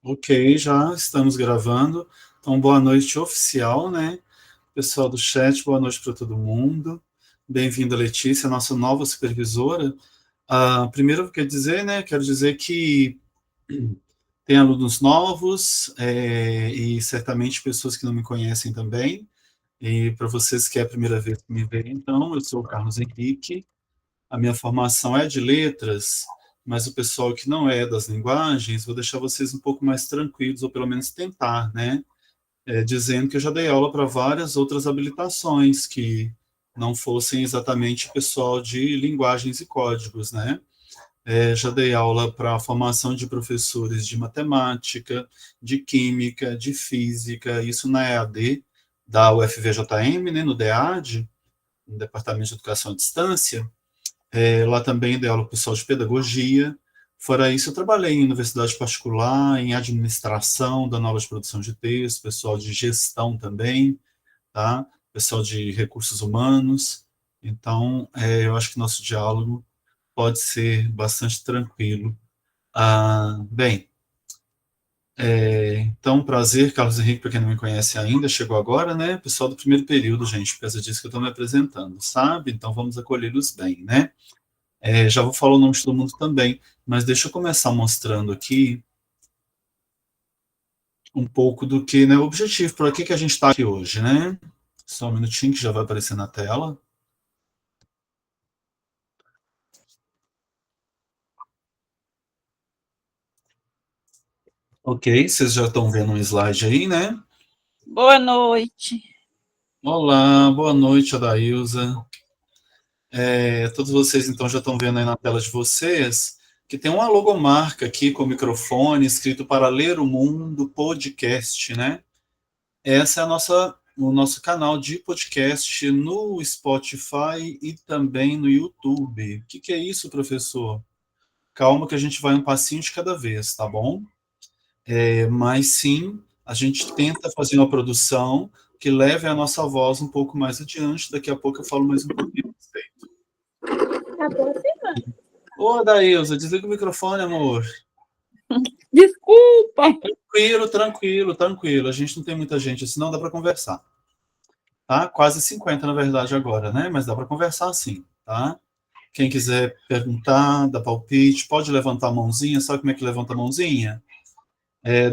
Ok, já estamos gravando. Então, boa noite oficial, né? Pessoal do chat, boa noite para todo mundo. Bem-vinda, Letícia, nossa nova supervisora. Primeiro, eu quero dizer, né? Quero dizer que tem alunos novos e certamente pessoas que não me conhecem também. E para vocês que é a primeira vez que me veem, então, eu sou o Carlos Henrique. A minha formação é de letras, mas o pessoal que não é das linguagens, vou deixar vocês um pouco mais tranquilos, ou pelo menos tentar, né? Dizendo que eu já dei aula para várias outras habilitações que não fossem exatamente pessoal de linguagens e códigos, né? Já dei aula para a formação de professores de matemática, de química, de física, isso na EAD da UFVJM, né, no DEAD, no Departamento de Educação à Distância. Lá também dei aula para o pessoal de pedagogia. Fora isso, eu trabalhei em universidade particular, em administração, dando aula de produção de texto, pessoal de gestão também, tá? Pessoal de recursos humanos. Então, eu acho que nosso diálogo pode ser bastante tranquilo. Bem, então, prazer, Carlos Henrique, para quem não me conhece ainda, chegou agora, né? Pessoal do primeiro período, gente, por causa disso que eu estou me apresentando, sabe? Então, vamos acolhê-los bem, né? Já vou falar o nome de todo mundo também, mas deixa eu começar mostrando aqui um pouco do que, né, o objetivo, para que a gente está aqui hoje, né? Só um minutinho que já vai aparecer na tela. Ok, vocês já estão vendo um slide aí, né? Boa noite. Olá, boa noite, Adailza. Todos vocês, então, já estão vendo aí na tela de vocês que tem uma logomarca aqui com o microfone escrito para Ler o Mundo Podcast, né? Essa é o nosso canal de podcast no Spotify e também no YouTube. O que é isso, professor? Calma que a gente vai um passinho de cada vez, tá bom? Mas sim, a gente tenta fazer uma produção que leve a nossa voz um pouco mais adiante. Daqui a pouco eu falo mais um pouquinho a respeito. Tá aproximando. Ô, Daílza, desliga o microfone, amor. Desculpa. Tranquilo, tranquilo, tranquilo. A gente não tem muita gente, senão dá para conversar. Tá? Quase 50, na verdade, agora, né? Mas dá para conversar sim, tá? Quem quiser perguntar, dar palpite, pode levantar a mãozinha. Sabe como é que levanta a mãozinha?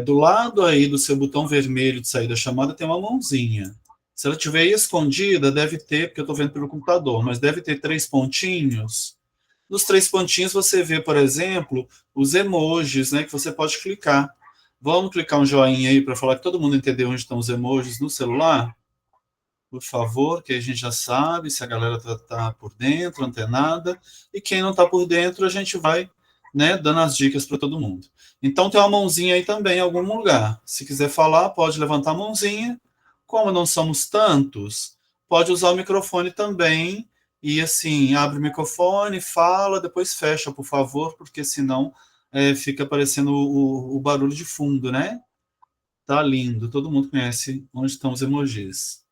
Do lado aí do seu botão vermelho de sair da chamada tem uma mãozinha. Se ela estiver escondida, deve ter, porque eu estou vendo pelo computador, mas deve ter 3 pontinhos. Nos 3 pontinhos você vê, por exemplo, os emojis, né, que você pode clicar. Vamos clicar um joinha aí para falar que todo mundo entendeu onde estão os emojis no celular? Por favor, que a gente já sabe se a galera tá por dentro, antenada, e quem não está por dentro, a gente vai, né, dando as dicas para todo mundo. Então tem uma mãozinha aí também em algum lugar. Se quiser falar, pode levantar a mãozinha. Como não somos tantos, pode usar o microfone também. E assim, abre o microfone, fala, depois fecha, por favor, porque senão fica aparecendo o barulho de fundo, né? Tá lindo. Todo mundo conhece onde estão os emojis.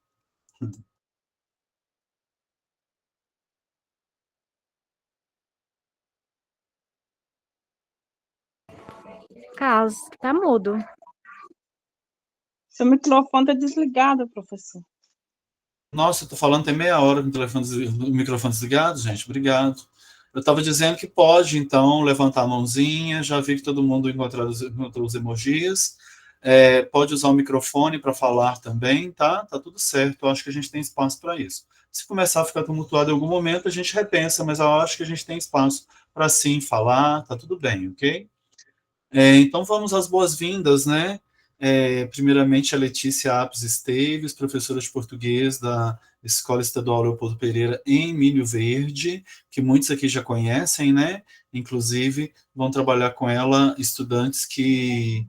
Carlos, tá mudo. Seu microfone está desligado, professor. Nossa, eu tô falando tem meia hora com o microfone desligado, gente. Obrigado. Eu estava dizendo que pode, então, levantar a mãozinha. Já vi que todo mundo encontrou os emojis. Pode usar o microfone para falar também, tá? Tá tudo certo. Eu acho que a gente tem espaço para isso. Se começar a ficar tumultuado em algum momento, a gente repensa, mas eu acho que a gente tem espaço para sim falar. Tá tudo bem, ok? Então vamos às boas-vindas, né? Primeiramente a Letícia Apes Esteves, professora de português da Escola Estadual Leopoldo Pereira em Milho Verde, que muitos aqui já conhecem, né? Inclusive vão trabalhar com ela estudantes que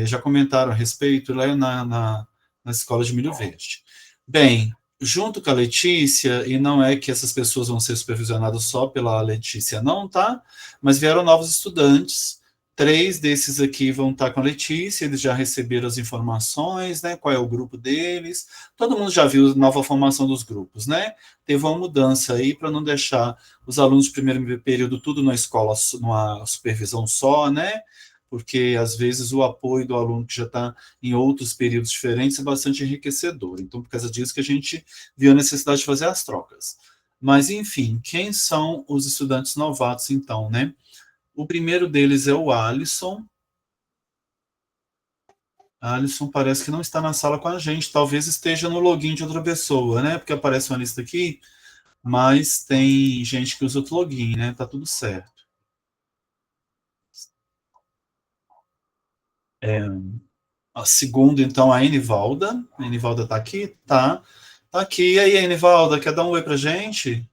já comentaram a respeito lá na Escola de Milho Verde. Bem, junto com a Letícia, e não é que essas pessoas vão ser supervisionadas só pela Letícia, não, tá? Mas vieram novos estudantes. 3 desses aqui vão estar com a Letícia, eles já receberam as informações, né? Qual é o grupo deles. Todo mundo já viu a nova formação dos grupos, né? Teve uma mudança aí para não deixar os alunos de primeiro período tudo na escola, numa supervisão só, né? porque às vezes o apoio do aluno que já está em outros períodos diferentes é bastante enriquecedor. Então, por causa disso que a gente viu a necessidade de fazer as trocas. Mas, enfim, quem são os estudantes novatos, então, né? O primeiro deles é o Alisson. Alisson parece que não está na sala com a gente, talvez esteja no login de outra pessoa, né? Porque aparece uma lista aqui, mas tem gente que usa outro login, né? Tá tudo certo. A segunda, então, a Enivalda. A Enivalda tá aqui? Tá. Tá aqui. E aí, Enivalda, quer dar um oi pra gente?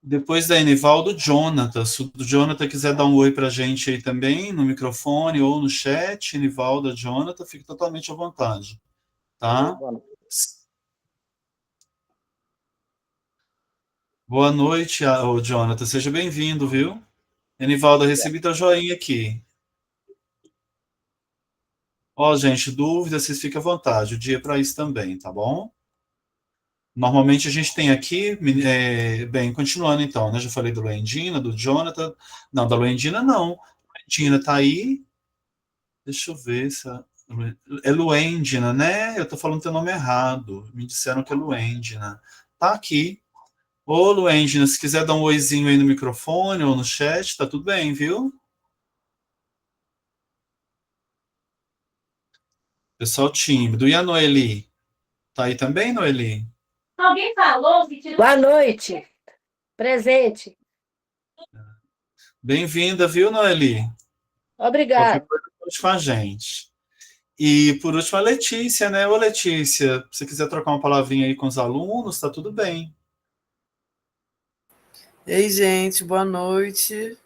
Depois da Enivalda, o Jonathan. Se o Jonathan quiser dar um oi pra gente aí também, no microfone ou no chat, Enivalda, Jonathan, fique totalmente à vontade, tá? Boa noite, ô Jonathan. Seja bem-vindo, viu? Enivaldo, recebi teu joinha aqui. Ó, gente, dúvidas, vocês fiquem à vontade. O dia é para isso também, tá bom? Normalmente a gente tem aqui, bem, continuando então, né? Já falei do Luendina, do Jonathan. Não, da Luendina não. Luendina tá aí. Deixa eu ver se é Luendina, né? Eu tô falando teu nome errado. Me disseram que é Luendina. Tá aqui. Ô, Luendina, se quiser dar um oizinho aí no microfone ou no chat, tá tudo bem, viu? Pessoal tímido. E a Noeli? Tá aí também, Noeli? Alguém falou que tirou... Boa noite. Presente. Bem-vinda, viu, Noeli? Qualquer Obrigada. coisa pode com a gente. E por último, a Letícia, né? Ô, Letícia, se você quiser trocar uma palavrinha aí com os alunos, tá tudo bem. Ei, gente, boa noite.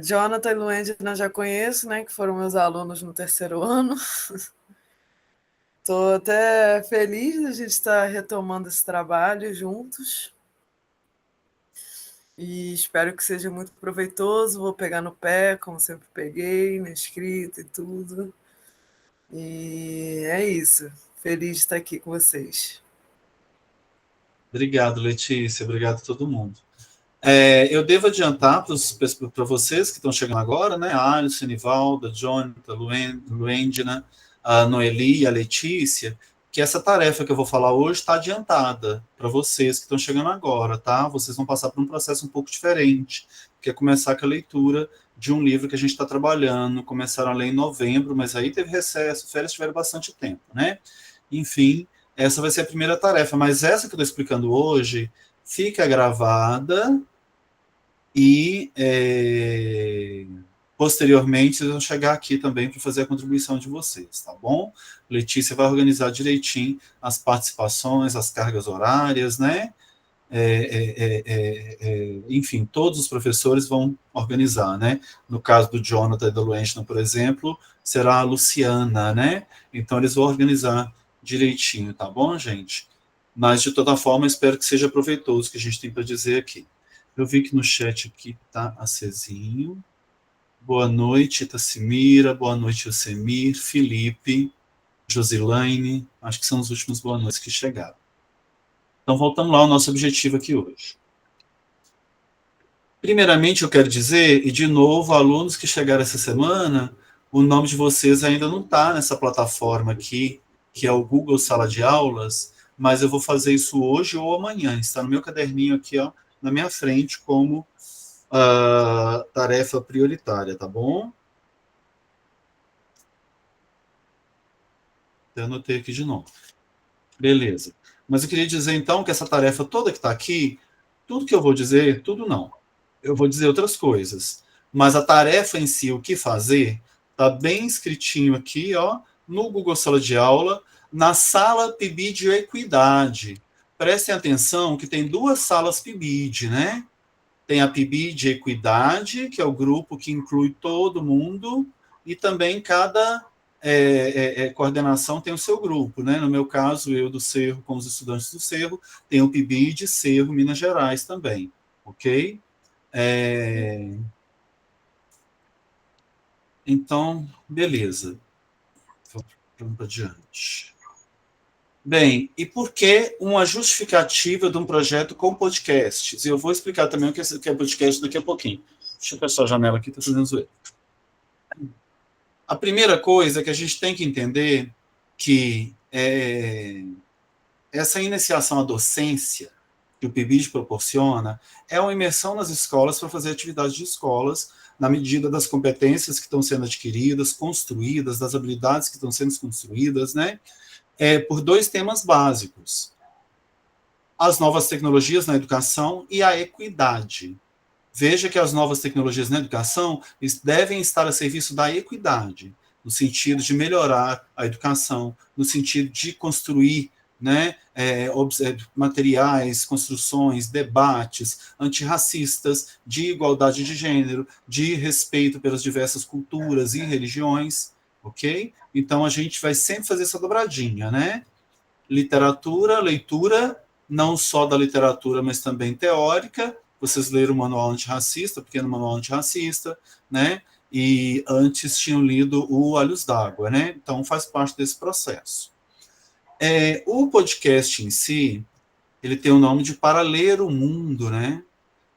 Jonathan e Luende eu já conheço, né? Que foram meus alunos no terceiro ano. Estou até feliz de a gente estar retomando esse trabalho juntos. E espero que seja muito proveitoso. Vou pegar no pé, como sempre peguei, na escrita e tudo. E é isso. Feliz de estar aqui com vocês. Obrigado, Letícia. Obrigado a todo mundo. Eu devo adiantar para vocês que estão chegando agora, né? A Alisson, Nivalda, Jonathan, Luendina, a Noeli e a Letícia, que essa tarefa que eu vou falar hoje está adiantada para vocês que estão chegando agora, tá? Vocês vão passar por um processo um pouco diferente, que é começar com a leitura de um livro que a gente está trabalhando. Começaram a ler em novembro, mas aí teve recesso, férias tiveram bastante tempo, né? Enfim, essa vai ser a primeira tarefa, mas essa que eu estou explicando hoje fica gravada e posteriormente vocês vão chegar aqui também para fazer a contribuição de vocês, tá bom? Letícia vai organizar direitinho as participações, as cargas horárias, né? Enfim, todos os professores vão organizar, né? No caso do Jonathan e da Luenchna, por exemplo, será a Luciana, né? Então eles vão organizar direitinho, tá bom, gente? Mas de toda forma, espero que seja proveitoso o que a gente tem para dizer aqui. Eu vi que no chat aqui tá a Cezinho. Boa noite, Tassimira. Boa noite, Yosemir, Felipe, Josilaine. Acho que são os últimos boa noites que chegaram. Então, voltando lá ao nosso objetivo aqui hoje. Primeiramente, eu quero dizer, e de novo, alunos que chegaram essa semana, o nome de vocês ainda não está nessa plataforma aqui, que é o Google Sala de Aulas, mas eu vou fazer isso hoje ou amanhã. Está no meu caderninho aqui, ó, na minha frente, como tarefa prioritária, tá bom? Eu anotei aqui de novo. Beleza. Mas eu queria dizer, então, que essa tarefa toda que está aqui, tudo que eu vou dizer, tudo não. Eu vou dizer outras coisas. Mas a tarefa em si, o que fazer, está bem escritinho aqui, ó, no Google Sala de Aula, na sala PIBID de Equidade. Prestem atenção que tem duas salas PIBID, né? Tem a PIBID de Equidade, que é o grupo que inclui todo mundo, e também cada coordenação tem o seu grupo, né? No meu caso, eu do Cerro com os estudantes do Cerro, tem o PIBID Cerro Minas Gerais também, ok? Então, beleza. Vamos adiante. Bem, e por que uma justificativa de um projeto com podcasts? E eu vou explicar também o que é podcast daqui a pouquinho. Deixa eu fechar a janela aqui, está fazendo zoeira. A primeira coisa é que a gente tem que entender que essa iniciação à docência que o PIBID proporciona é uma imersão nas escolas para fazer atividades de escolas na medida das competências que estão sendo adquiridas, construídas, das habilidades que estão sendo construídas, né? Por dois temas básicos: as novas tecnologias na educação e a equidade. Veja que as novas tecnologias na educação devem estar a serviço da equidade, no sentido de melhorar a educação, no sentido de construir, né, materiais, construções, debates antirracistas, de igualdade de gênero, de respeito pelas diversas culturas e religiões, ok? Então, a gente vai sempre fazer essa dobradinha, né? Literatura, leitura, não só da literatura, mas também teórica. Vocês leram o Manual Antirracista, Pequeno Manual Antirracista, né? E antes tinham lido o Olhos d'Água, né? Então, faz parte desse processo. O podcast em si, ele tem o nome de Para Ler o Mundo, né?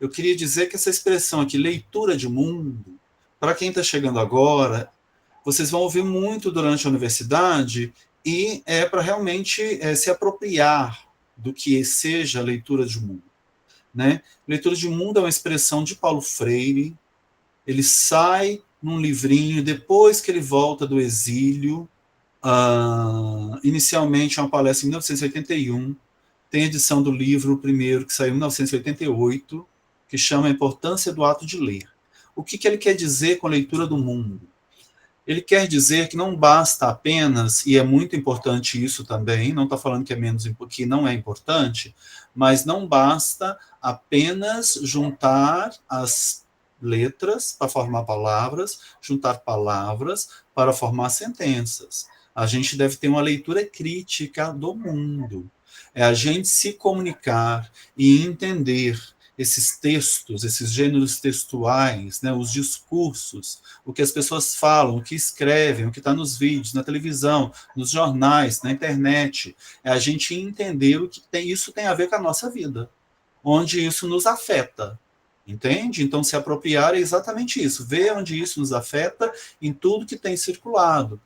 Eu queria dizer que essa expressão aqui, leitura de mundo, para quem está chegando agora, vocês vão ouvir muito durante a universidade, e é para realmente se apropriar do que seja a leitura de mundo, né? Leitura de mundo é uma expressão de Paulo Freire. Ele sai num livrinho depois que ele volta do exílio, inicialmente uma palestra em 1981, tem edição do livro primeiro, que saiu em 1988, que chama A Importância do Ato de Ler. O que ele quer dizer com a leitura do mundo? Ele quer dizer que não basta apenas, e é muito importante isso também, não está falando que que não é importante, mas não basta apenas juntar as letras para formar palavras, juntar palavras para formar sentenças. A gente deve ter uma leitura crítica do mundo. É a gente se comunicar e entender esses textos, esses gêneros textuais, né, os discursos, o que as pessoas falam, o que escrevem, o que está nos vídeos, na televisão, nos jornais, na internet. É a gente entender o que isso tem a ver com a nossa vida, onde isso nos afeta. Entende? Então, se apropriar é exatamente isso, ver onde isso nos afeta em tudo que tem circulado.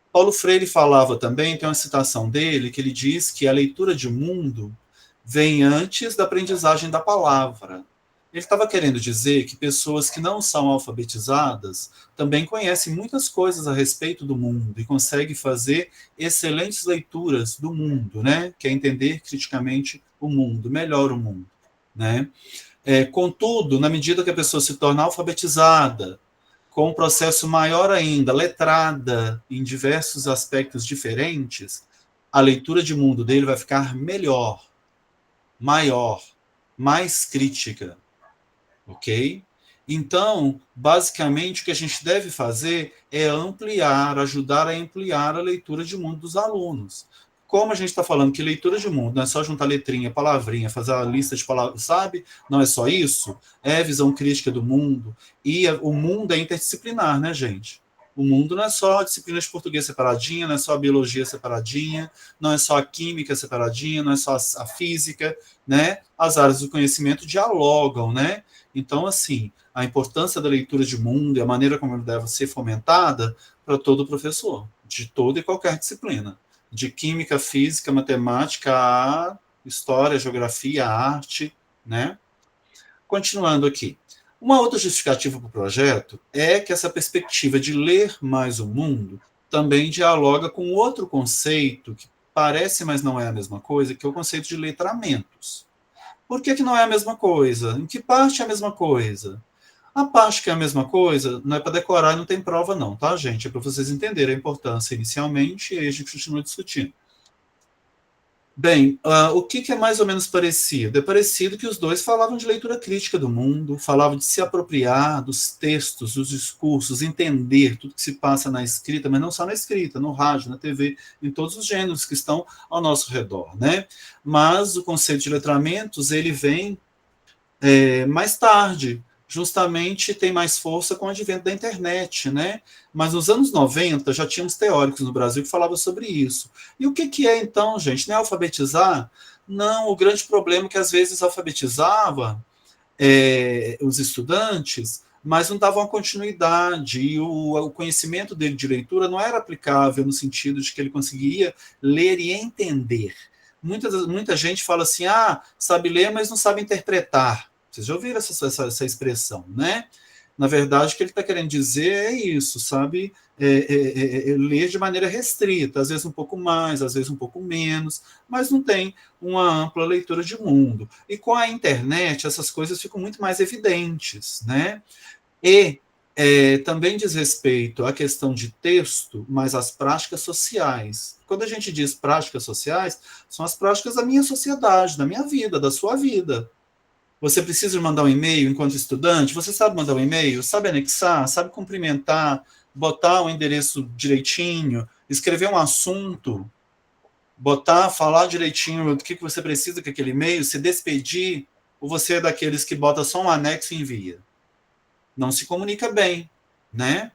Paulo Freire falava também, tem uma citação dele, que ele diz que a leitura de mundo vem antes da aprendizagem da palavra. Ele estava querendo dizer que pessoas que não são alfabetizadas também conhecem muitas coisas a respeito do mundo e conseguem fazer excelentes leituras do mundo, né? Que é entender criticamente o mundo, melhor o mundo, né? Contudo, na medida que a pessoa se torna alfabetizada, com um processo maior ainda, letrada em diversos aspectos diferentes, a leitura de mundo dele vai ficar melhor, maior, mais crítica, ok? Então, basicamente, o que a gente deve fazer é ajudar a ampliar a leitura de mundo dos alunos. Como a gente está falando que leitura de mundo não é só juntar letrinha, palavrinha, fazer a lista de palavras, sabe? Não é só isso. É visão crítica do mundo. E o mundo é interdisciplinar, né, gente? O mundo não é só a disciplina de português separadinha, não é só a biologia separadinha, não é só a química separadinha, não é só a física, né? As áreas do conhecimento dialogam, né? Então, assim, a importância da leitura de mundo e a maneira como ela deve ser fomentada para todo professor, de toda e qualquer disciplina, de química, física, matemática, história, geografia, arte, né? Continuando aqui. Uma outra justificativa para o projeto é que essa perspectiva de ler mais o mundo também dialoga com outro conceito que parece, mas não é a mesma coisa, que é o conceito de letramentos. Por que não é a mesma coisa? Em que parte é a mesma coisa? A parte que é a mesma coisa não é para decorar e não tem prova não, tá, gente? É para vocês entenderem a importância inicialmente e aí a gente continua discutindo. Bem, o que é mais ou menos parecido? É parecido que os dois falavam de leitura crítica do mundo, falavam de se apropriar dos textos, dos discursos, entender tudo que se passa na escrita, mas não só na escrita, no rádio, na TV, em todos os gêneros que estão ao nosso redor, né? Mas o conceito de letramentos, ele vem mais tarde, justamente tem mais força com o advento da internet, né? Mas nos anos 90 já tínhamos teóricos no Brasil que falavam sobre isso. E o que é então, gente? Não é alfabetizar? Não, o grande problema é que às vezes alfabetizava os estudantes, mas não davam continuidade, e o conhecimento dele de leitura não era aplicável no sentido de que ele conseguia ler e entender. Muita gente fala assim, sabe ler, mas não sabe interpretar. Vocês já ouviram essa expressão, né? Na verdade, o que ele está querendo dizer é isso, sabe? Ler de maneira restrita, às vezes um pouco mais, às vezes um pouco menos, mas não tem uma ampla leitura de mundo. E com a internet, essas coisas ficam muito mais evidentes, né? E também diz respeito à questão de texto, mas às práticas sociais. Quando a gente diz práticas sociais, são as práticas da minha sociedade, da minha vida, da sua vida. Você precisa mandar um e-mail enquanto estudante? Você sabe mandar um e-mail? Sabe anexar? Sabe cumprimentar? Botar o endereço direitinho? Escrever um assunto? Falar direitinho do que você precisa com aquele e-mail? Se despedir? Ou você é daqueles que bota só um anexo e envia? Não se comunica bem, né?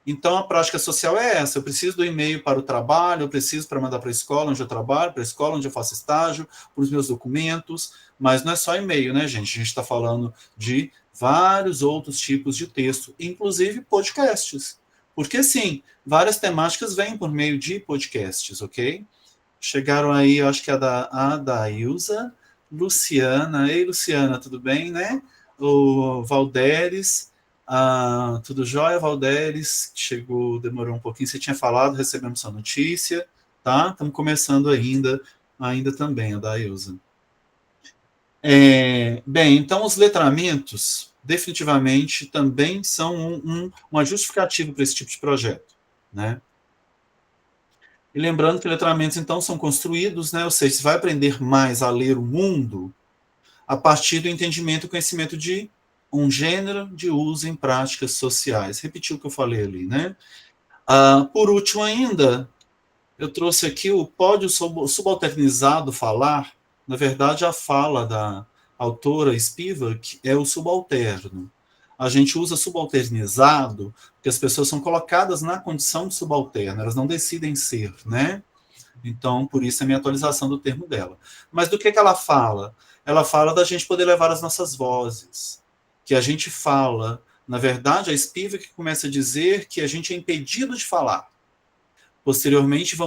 Então, a prática social é essa. Eu preciso do e-mail para o trabalho, eu preciso para mandar para a escola onde eu trabalho, para a escola onde eu faço estágio, para os meus documentos, mas não é só e-mail, né, gente? A gente está falando de vários outros tipos de texto, inclusive podcasts. Porque, sim, várias temáticas vêm por meio de podcasts, ok? Chegaram aí, eu acho que a da Ilza, Luciana. Ei, Luciana, tudo bem, né? O Valderes... tudo jóia, Valderes? Chegou, demorou um pouquinho. Você tinha falado, recebemos sua notícia, tá? Estamos começando ainda também, a da Ilza. Bem, então os letramentos definitivamente também são uma justificativa para esse tipo de projeto, né? E lembrando que letramentos, então, são construídos, né? Ou seja, você vai aprender mais a ler o mundo a partir do entendimento e conhecimento de um gênero de uso em práticas sociais. Repetiu o que eu falei ali, né? Por último ainda, eu trouxe aqui o pódio subalternizado falar. Na verdade, a fala da autora Spivak é o subalterno. A gente usa subalternizado porque as pessoas são colocadas na condição de subalterno, elas não decidem ser, né? Então, por isso é a minha atualização do termo dela. Mas do que ela fala? Ela fala da gente poder levar as nossas vozes, que a gente fala. Na verdade, a Spivak começa a dizer que a gente é impedido de falar. Posteriormente,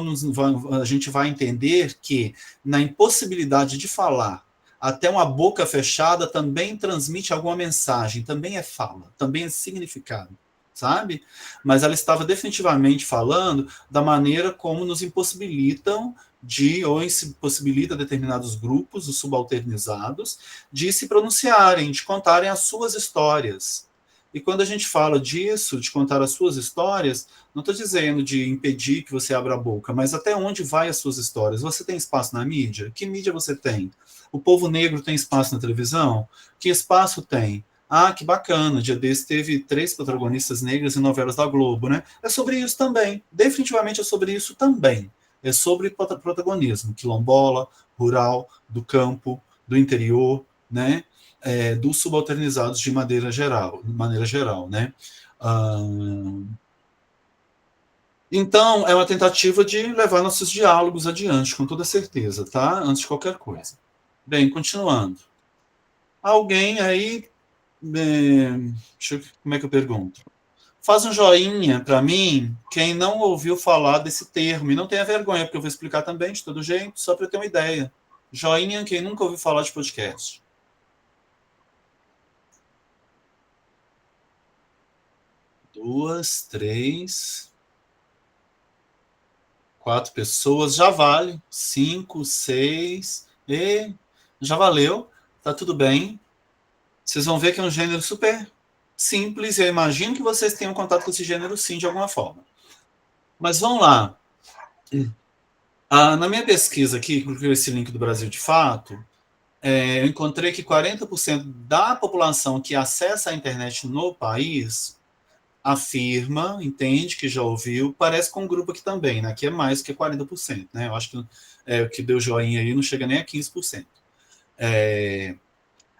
a gente vai entender que na impossibilidade de falar, até uma boca fechada também transmite alguma mensagem, também é fala, também é significado, sabe? Mas ela estava definitivamente falando da maneira como nos impossibilitam ou impossibilita determinados grupos, os subalternizados, de se pronunciarem, de contarem as suas histórias. E quando a gente fala disso, de contar as suas histórias, não estou dizendo de impedir que você abra a boca, mas até onde vai as suas histórias? Você tem espaço na mídia? Que mídia você tem? O povo negro tem espaço na televisão? Que espaço tem? Que bacana, dia desse teve 3 protagonistas negras em novelas da Globo, né? É sobre isso também, definitivamente é sobre isso também. É sobre protagonismo, quilombola, rural, do campo, do interior, né? Dos subalternizados de maneira geral, né? Então, é uma tentativa de levar nossos diálogos adiante, com toda certeza, tá? Antes de qualquer coisa. Bem, continuando. Alguém aí... como é que eu pergunto? Faz um joinha para mim quem não ouviu falar desse termo. E não tenha vergonha, porque eu vou explicar também de todo jeito, só para ter uma ideia. Joinha quem nunca ouviu falar de podcast. 2, 3, 4 pessoas, já vale. 5, 6, e já valeu, tá tudo bem. Vocês vão ver que é um gênero super simples, e eu imagino que vocês tenham contato com esse gênero sim, de alguma forma. Mas vamos lá. Na minha pesquisa aqui, com esse link do Brasil de Fato, eu encontrei que 40% da população que acessa a internet no país afirma, entende, que já ouviu, parece com um grupo aqui também, né? Que é mais que 40%, né? Eu acho que o que deu joinha aí não chega nem a 15%.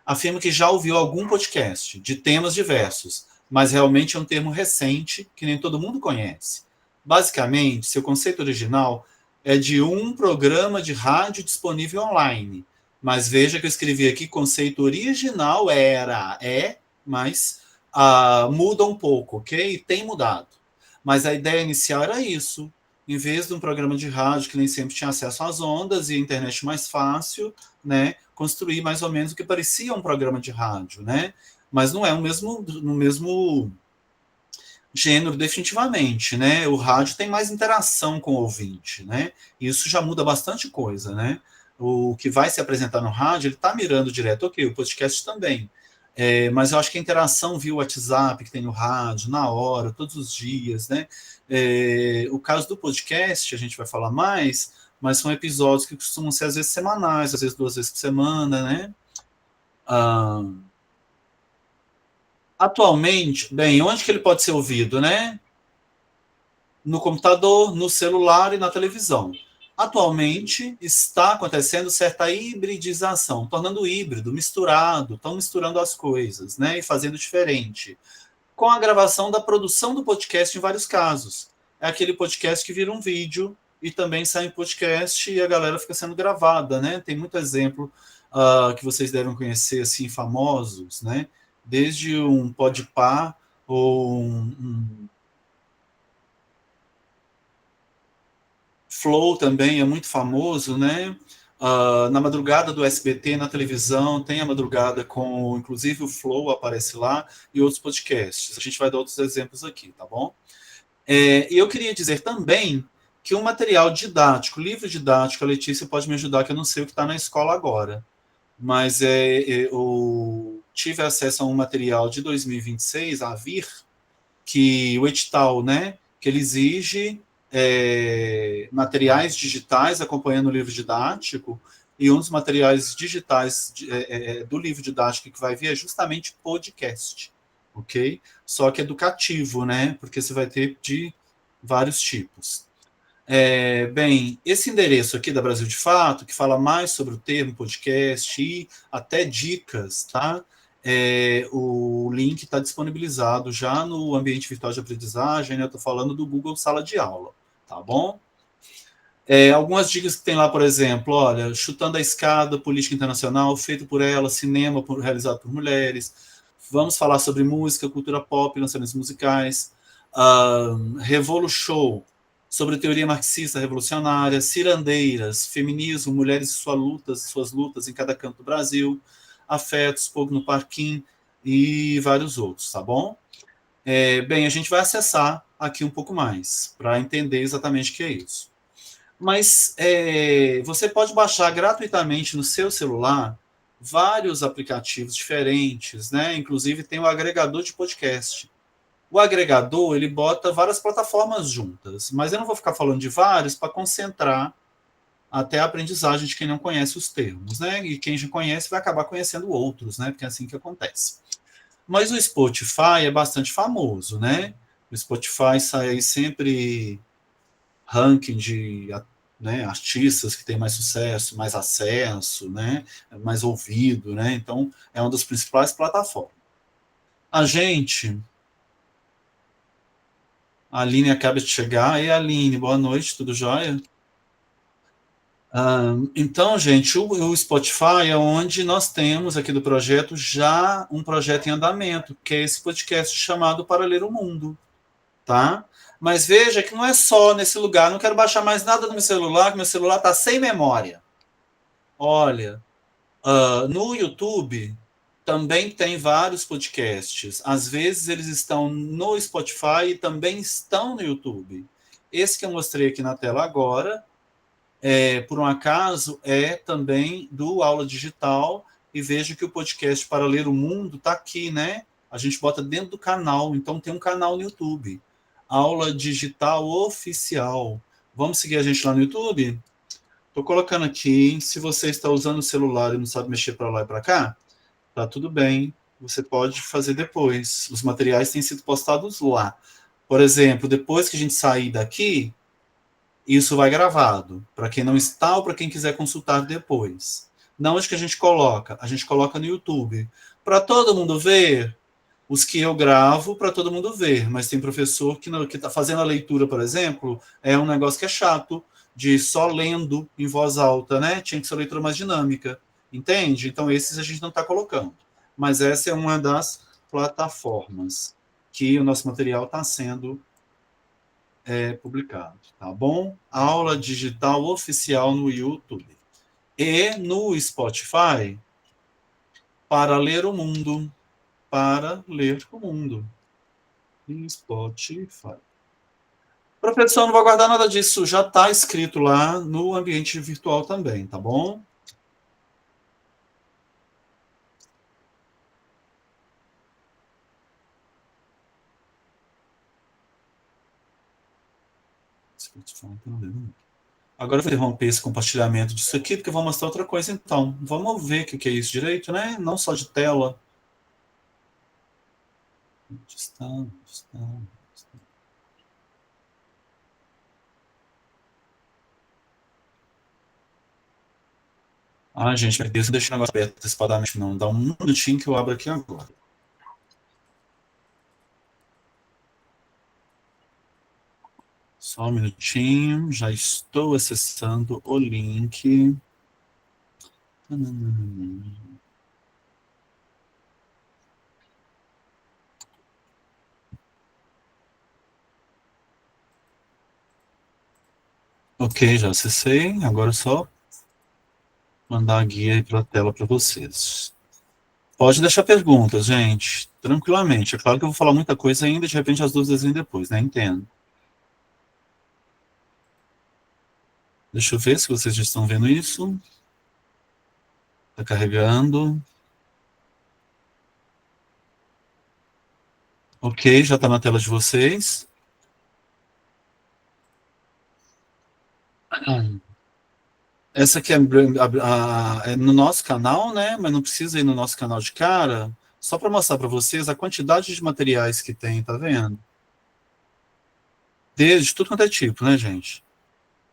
afirma que já ouviu algum podcast de temas diversos, mas realmente é um termo recente que nem todo mundo conhece. Basicamente, seu conceito original é de um programa de rádio disponível online. Mas veja que eu escrevi aqui, conceito original mas muda um pouco, ok? Tem mudado. Mas a ideia inicial era isso. Em vez de um programa de rádio que nem sempre tinha acesso às ondas e a internet mais fácil, né, construir mais ou menos o que parecia um programa de rádio, né? Mas não é no mesmo gênero definitivamente, né? O rádio tem mais interação com o ouvinte, né? Isso já muda bastante coisa, né? O que vai se apresentar no rádio, ele está mirando direto, ok, o podcast também. Mas eu acho que a interação via WhatsApp que tem no rádio, na hora, todos os dias, né? O caso do podcast, a gente vai falar mais, mas são episódios que costumam ser, às vezes, semanais, às vezes 2 vezes por semana, né? Atualmente, bem, onde que ele pode ser ouvido, né? No computador, no celular e na televisão. Atualmente está acontecendo certa hibridização, tornando híbrido, misturado, estão misturando as coisas, né? E fazendo diferente. Com a gravação da produção do podcast em vários casos. É aquele podcast que vira um vídeo e também sai em podcast e a galera fica sendo gravada, né? Tem muito exemplo que vocês devem conhecer, assim, famosos, né? Desde um Podpah ou um Flow também é muito famoso, né? Na madrugada do SBT, na televisão, tem a madrugada com, inclusive, o Flow aparece lá e outros podcasts. A gente vai dar outros exemplos aqui, tá bom? E eu queria dizer também que um material didático, livro didático, a Letícia pode me ajudar, que eu não sei o que está na escola agora, mas eu tive acesso a um material de 2026, a vir, que o edital, né, que ele exige materiais digitais acompanhando o livro didático, e um dos materiais digitais do livro didático que vai vir é justamente podcast, ok? Só que educativo, né? Porque você vai ter de vários tipos. Bem, esse endereço aqui da Brasil de Fato, que fala mais sobre o termo podcast e até dicas, tá? O link está disponibilizado já no ambiente virtual de aprendizagem, né? Eu estou falando do Google Sala de Aula, tá bom? Algumas dicas que tem lá, por exemplo, olha, Chutando a Escada, Política Internacional, feito por ela, cinema realizado por mulheres. Vamos falar sobre música, cultura pop, lançamentos musicais. Revolu Show, sobre teoria marxista revolucionária. Cirandeiras, feminismo, mulheres e suas lutas em cada canto do Brasil. Afetos, Fogo no Parquinho e vários outros, tá bom? Bem, a gente vai acessar aqui um pouco mais para entender exatamente o que é isso. Mas você pode baixar gratuitamente no seu celular vários aplicativos diferentes, né? Inclusive tem o agregador de podcast. O agregador, ele bota várias plataformas juntas, mas eu não vou ficar falando de vários para concentrar até a aprendizagem de quem não conhece os termos, né? E quem já conhece vai acabar conhecendo outros, né? Porque é assim que acontece. Mas o Spotify é bastante famoso, né? O Spotify sai aí sempre ranking de, né, artistas que têm mais sucesso, mais acesso, né? Mais ouvido, né? Então, é uma das principais plataformas. A Aline acaba de chegar. E Aline, boa noite, tudo jóia? Então, gente, o Spotify é onde nós temos aqui do projeto já um projeto em andamento, que é esse podcast chamado Para Ler o Mundo, tá? Mas veja que não é só nesse lugar, não quero baixar mais nada no meu celular, que meu celular está sem memória. Olha, no YouTube também tem vários podcasts. Às vezes eles estão no Spotify e também estão no YouTube. Esse que eu mostrei aqui na tela agora, por um acaso, é também do Aula Digital, e veja que o podcast Para Ler o Mundo está aqui, né? A gente bota dentro do canal, então tem um canal no YouTube. Aula Digital Oficial. Vamos seguir a gente lá no YouTube? Estou colocando aqui, se você está usando o celular e não sabe mexer para lá e para cá, tá tudo bem, você pode fazer depois. Os materiais têm sido postados lá. Por exemplo, depois que a gente sair daqui, isso vai gravado, para quem não está ou para quem quiser consultar depois. Na onde que a gente coloca? A gente coloca no YouTube. Para todo mundo ver, os que eu gravo para todo mundo ver, mas tem professor que está fazendo a leitura, por exemplo, é um negócio que é chato, de só lendo em voz alta, né? Tinha que ser leitura mais dinâmica, entende? Então, esses a gente não está colocando. Mas essa é uma das plataformas que o nosso material está sendo publicado, tá bom? Aula digital oficial no YouTube. E no Spotify, para ler o mundo. Para ler o mundo. E Spotify. Professor, não vou guardar nada disso, já está escrito lá no ambiente virtual também, tá bom? Agora eu vou interromper esse compartilhamento disso aqui, porque eu vou mostrar outra coisa então. Vamos ver o que é isso direito, né? Não só de tela. Onde está? Onde está? Onde está? Ah, gente, meu Deus, não deixa o negócio aberto antecipadamente, não. Dá um minutinho que eu abro aqui agora. Só um minutinho, já estou acessando o link. Ok, já acessei. Agora é só mandar a guia aí para a tela para vocês. Pode deixar perguntas, gente, tranquilamente. É claro que eu vou falar muita coisa ainda, de repente as dúvidas vêm depois, né? Entendo. Deixa eu ver se vocês já estão vendo isso. Está carregando. Ok, já está na tela de vocês. Essa aqui é no nosso canal, né? Mas não precisa ir no nosso canal de cara. Só para mostrar para vocês a quantidade de materiais que tem, tá vendo? Desde tudo quanto é tipo, né, gente?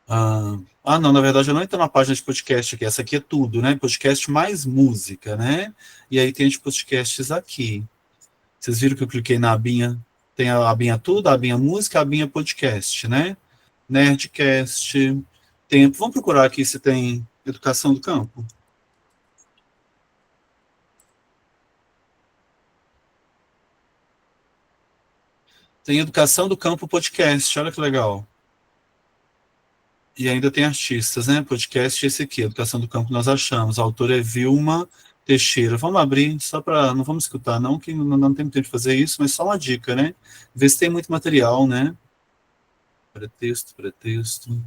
Não, na verdade eu não entro na página de podcast aqui. Essa aqui é tudo, né? Podcast mais música, né? E aí tem os podcasts aqui. Vocês viram que eu cliquei na abinha? Tem a abinha tudo, a abinha música, a abinha podcast, né? Nerdcast, tempo. Vamos procurar aqui se tem educação do campo. Tem Educação do Campo Podcast, olha que legal. E ainda tem artistas, né? Podcast esse aqui, Educação do Campo nós achamos. A autora é Vilma Teixeira. Vamos abrir, só para... Não vamos escutar, não, que não tem tempo de fazer isso, mas só uma dica, né? Ver se tem muito material, né? Pretexto.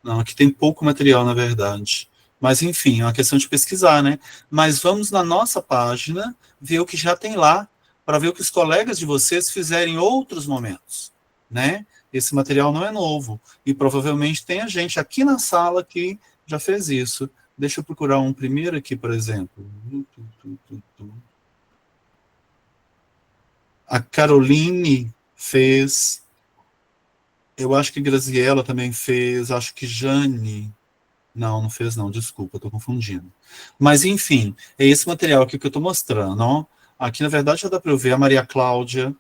Não, aqui tem pouco material, na verdade. Mas, enfim, é uma questão de pesquisar, né? Mas vamos na nossa página ver o que já tem lá, para ver o que os colegas de vocês fizeram em outros momentos, né? Esse material não é novo. E provavelmente tem a gente aqui na sala que já fez isso. Deixa eu procurar um primeiro aqui, por exemplo. A Caroline fez. Eu acho que Graziella também fez. Acho que Jane. Não fez não, desculpa, estou confundindo. Mas, enfim, é esse material aqui que eu estou mostrando, ó. Aqui, na verdade, já dá para eu ver a Maria Cláudia,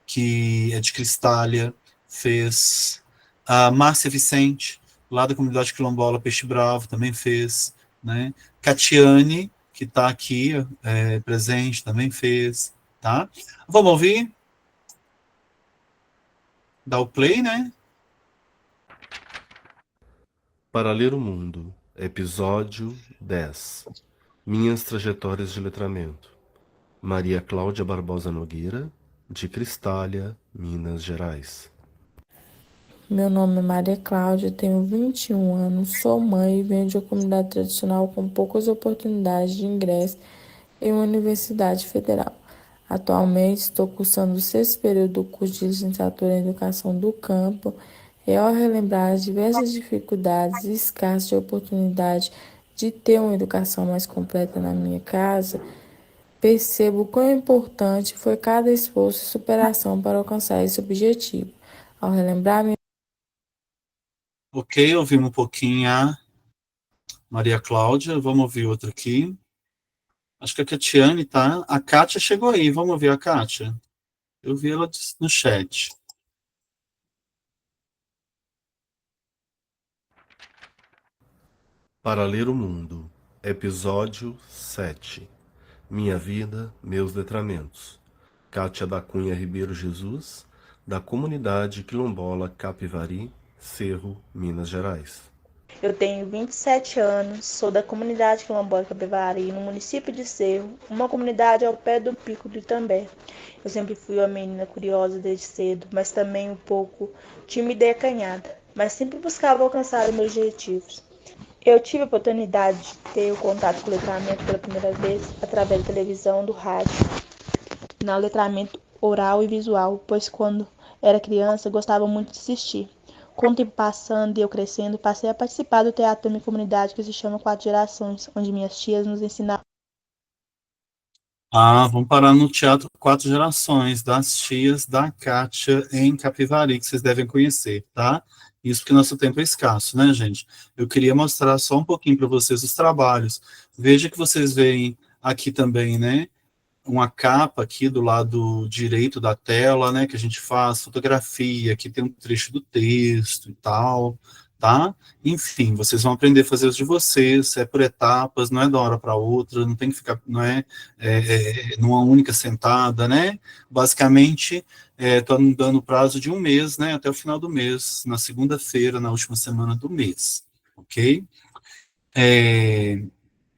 que é de Cristália, fez. A Márcia Vicente, lá da comunidade quilombola Peixe Bravo, também fez, né? Catiane, que está aqui presente, também fez, tá? Vamos ouvir? Dá o play, né? Para ler o mundo, episódio 10. Minhas trajetórias de letramento. Maria Cláudia Barbosa Nogueira, de Cristália, Minas Gerais. Meu nome é Maria Cláudia, tenho 21 anos, sou mãe e venho de uma comunidade tradicional com poucas oportunidades de ingresso em uma universidade federal. Atualmente estou cursando o 6º período do curso de licenciatura em Educação do Campo e ao relembrar as diversas dificuldades e escassez de oportunidade de ter uma educação mais completa na minha casa, percebo quão importante foi cada esforço e superação para alcançar esse objetivo. Ao relembrar minha Ok, ouvimos um pouquinho Maria Cláudia, vamos ouvir outro aqui. Acho que a Catiane tá. A Kátia chegou aí, vamos ouvir a Kátia. Eu vi ela no chat. Para ler o mundo, episódio 7. Minha vida, meus letramentos. Kátia da Cunha Ribeiro Jesus, da comunidade quilombola Capivari, Cerro, Minas Gerais. Eu tenho 27 anos, sou da comunidade quilombola Capivari, no município de Cerro, uma comunidade ao pé do Pico do Itambé. Eu sempre fui uma menina curiosa desde cedo, mas também um pouco tímida e acanhada, mas sempre buscava alcançar os meus objetivos. Eu tive a oportunidade de ter o contato com o letramento pela primeira vez através da televisão, do rádio, no letramento oral e visual, pois quando era criança gostava muito de assistir. Com o tempo passando e eu crescendo, passei a participar do teatro da minha comunidade que se chama Quatro Gerações, onde minhas tias nos ensinavam. Vamos parar no Teatro Quatro Gerações, das tias da Kátia em Capivari, que vocês devem conhecer, tá? Isso porque nosso tempo é escasso, né, gente? Eu queria mostrar só um pouquinho para vocês os trabalhos. Veja que vocês veem aqui também, né? Uma capa aqui do lado direito da tela, né? Que a gente faz fotografia, aqui tem um trecho do texto e tal, tá? Enfim, vocês vão aprender a fazer os de vocês, é por etapas, não é de uma hora para outra, não tem que ficar, não é numa única sentada, né? Basicamente, estou dando prazo de um mês, né? Até o final do mês, na segunda-feira, na última semana do mês, ok?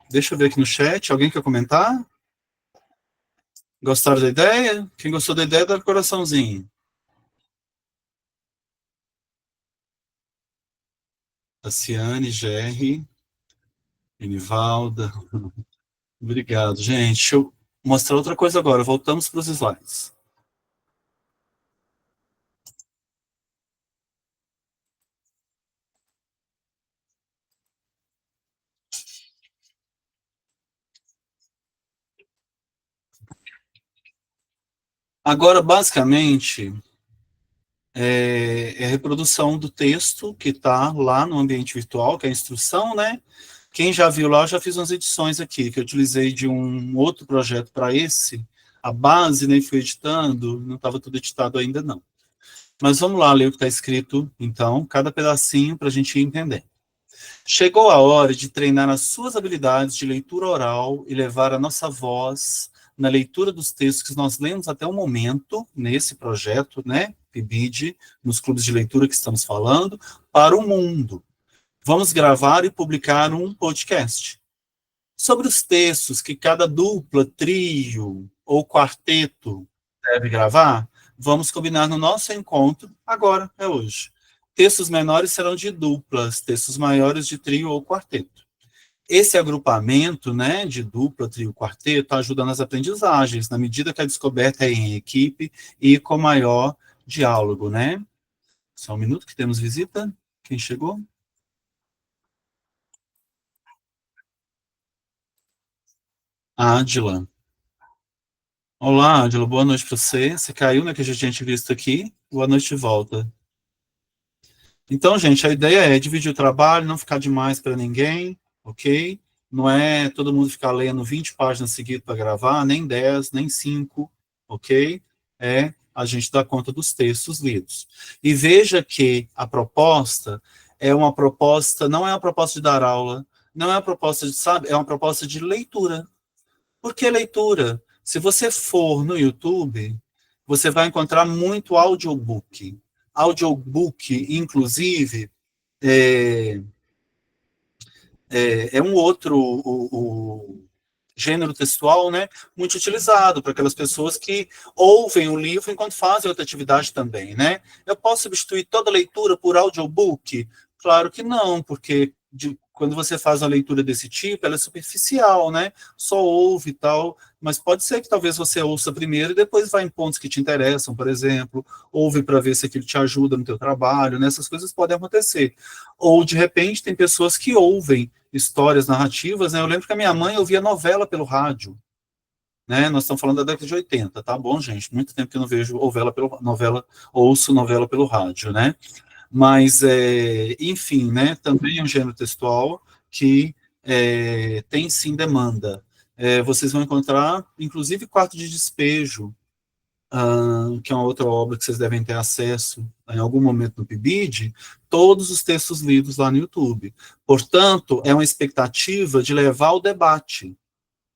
Deixa eu ver aqui no chat, alguém quer comentar? Gostaram da ideia? Quem gostou da ideia, dá coraçãozinho. Tassiane, Gerry, Enivalda. Obrigado, gente. Deixa eu mostrar outra coisa agora. Voltamos para os slides. Agora, basicamente, é a reprodução do texto que está lá no ambiente virtual, que é a instrução, né? Quem já viu lá, eu já fiz umas edições aqui, que eu utilizei de um outro projeto para esse. A base, né, fui editando, não estava tudo editado ainda, não. Mas vamos lá ler o que está escrito, então, cada pedacinho para a gente ir entender. Chegou a hora de treinar as suas habilidades de leitura oral e levar a nossa voz na leitura dos textos que nós lemos até o momento, nesse projeto, né, PIBID, nos clubes de leitura que estamos falando, para o mundo. Vamos gravar e publicar um podcast sobre os textos que cada dupla, trio ou quarteto deve gravar. Vamos combinar no nosso encontro, agora, é hoje. Textos menores serão de duplas, textos maiores de trio ou quarteto. Esse agrupamento, né, de dupla, trio, quarteto, ajuda nas aprendizagens, na medida que a descoberta é em equipe e com maior diálogo, né? Só um minuto que temos visita. Quem chegou? Adila. Olá, Adila, boa noite para você. Você caiu, né, que a gente tinha visto aqui. Boa noite de volta. Então, gente, a ideia é dividir o trabalho, não ficar demais para ninguém, ok? Não é todo mundo ficar lendo 20 páginas seguidas para gravar, nem 10, nem 5, ok? É a gente dar conta dos textos lidos. E veja que a proposta é uma proposta, não é uma proposta de dar aula, não é uma proposta de, sabe, é uma proposta de leitura. Por que leitura? Se você for no YouTube, você vai encontrar muito audiobook. Audiobook, inclusive, é um outro o gênero textual, né, muito utilizado para aquelas pessoas que ouvem o livro enquanto fazem outra atividade também, né? Eu posso substituir toda a leitura por audiobook? Claro que não, porque quando você faz uma leitura desse tipo, ela é superficial, né? Só ouve e tal, mas pode ser que talvez você ouça primeiro e depois vá em pontos que te interessam, por exemplo, ouve para ver se aquilo te ajuda no teu trabalho, né? Essas coisas podem acontecer. Ou, de repente, tem pessoas que ouvem histórias narrativas, né? Eu lembro que a minha mãe ouvia novela pelo rádio, né? Nós estamos falando da década de 80, tá bom, gente? Muito tempo que eu não vejo ouço novela pelo rádio, né? Mas, enfim, né? Também é um gênero textual que tem sim demanda. Vocês vão encontrar, inclusive, Quarto de Despejo, que é uma outra obra que vocês devem ter acesso em algum momento no PIBID, todos os textos lidos lá no YouTube. Portanto, é uma expectativa de levar o debate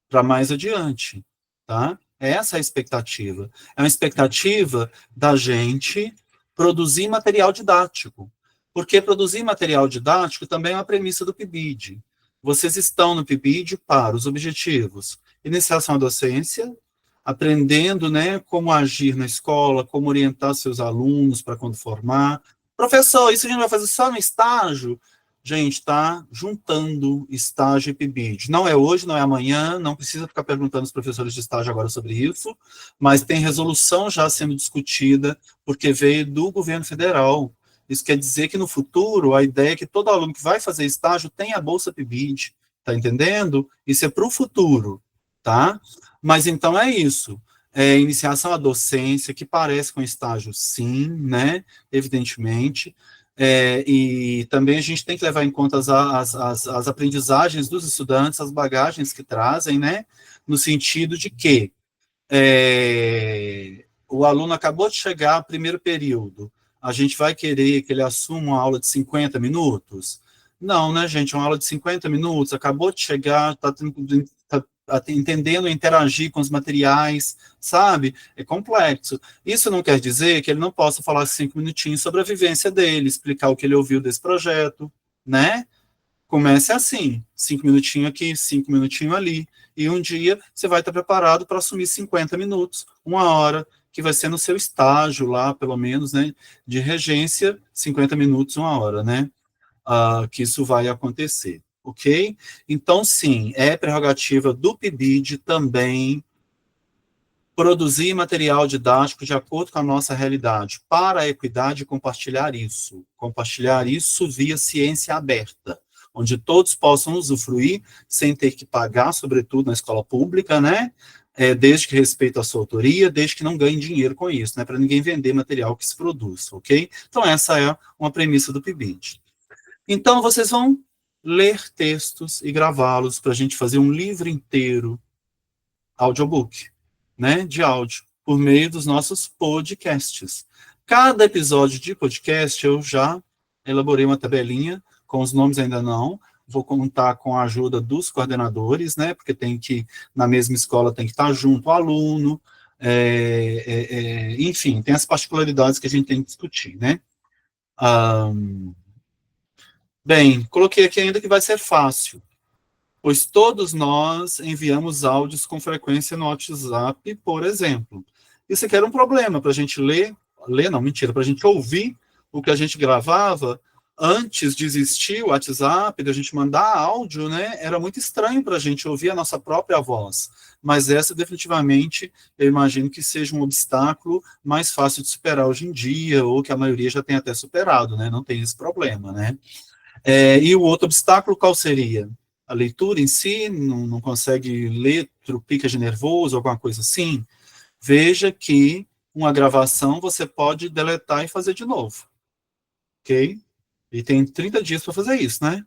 para mais adiante, tá? Essa é a expectativa. É uma expectativa da gente produzir material didático, porque produzir material didático também é uma premissa do PIBID. Vocês estão no PIBID para os objetivos: iniciação à docência, aprendendo, né, como agir na escola, como orientar seus alunos para quando formar. Professor, isso a gente vai fazer só no estágio? Gente, está juntando estágio e PIBID. Não é hoje, não é amanhã, não precisa ficar perguntando aos professores de estágio agora sobre isso, mas tem resolução já sendo discutida, porque veio do governo federal. Isso quer dizer que no futuro, a ideia é que todo aluno que vai fazer estágio tenha a bolsa PIBID, tá entendendo? Isso é para o futuro, tá? Mas então é isso. Iniciação à docência, que parece com estágio, sim, né? Evidentemente. E também a gente tem que levar em conta as aprendizagens dos estudantes, as bagagens que trazem, né? No sentido de que o aluno acabou de chegar, primeiro período, a gente vai querer que ele assuma uma aula de 50 minutos? Não, né, gente? Uma aula de 50 minutos, acabou de chegar, está entendendo interagir com os materiais, sabe? É complexo. Isso não quer dizer que ele não possa falar 5 minutinhos sobre a vivência dele, explicar o que ele ouviu desse projeto, né? Comece assim, 5 minutinhos aqui, 5 minutinhos ali, e um dia você vai estar preparado para assumir 50 minutos, 1 hora, que vai ser no seu estágio lá, pelo menos, né, de regência, 50 minutos, 1 hora, né? Que isso vai acontecer. Ok? Então, sim, é prerrogativa do PIBID também produzir material didático de acordo com a nossa realidade, para a equidade e compartilhar isso via ciência aberta, onde todos possam usufruir sem ter que pagar, sobretudo na escola pública, né? Desde que respeite a sua autoria, desde que não ganhe dinheiro com isso, né? Para ninguém vender material que se produz, ok? Então, essa é uma premissa do PIBID. Então, vocês vão ler textos e gravá-los para a gente fazer um livro inteiro, audiobook, né, de áudio, por meio dos nossos podcasts. Cada episódio de podcast eu já elaborei uma tabelinha, com os nomes ainda não, vou contar com a ajuda dos coordenadores, né, porque tem que, na mesma escola, tem que estar junto o aluno, enfim, tem as particularidades que a gente tem que discutir, né. Bem, coloquei aqui ainda que vai ser fácil, pois todos nós enviamos áudios com frequência no WhatsApp, por exemplo. Isso aqui era um problema para a gente para a gente ouvir o que a gente gravava antes de existir o WhatsApp, de a gente mandar áudio, né? Era muito estranho para a gente ouvir a nossa própria voz. Mas essa, definitivamente, eu imagino que seja um obstáculo mais fácil de superar hoje em dia, ou que a maioria já tem até superado, né? Não tem esse problema, né? E o outro obstáculo qual seria? A leitura em si, não consegue ler, trupica de nervoso, alguma coisa assim? Veja que uma gravação você pode deletar e fazer de novo, ok? E tem 30 dias para fazer isso, né?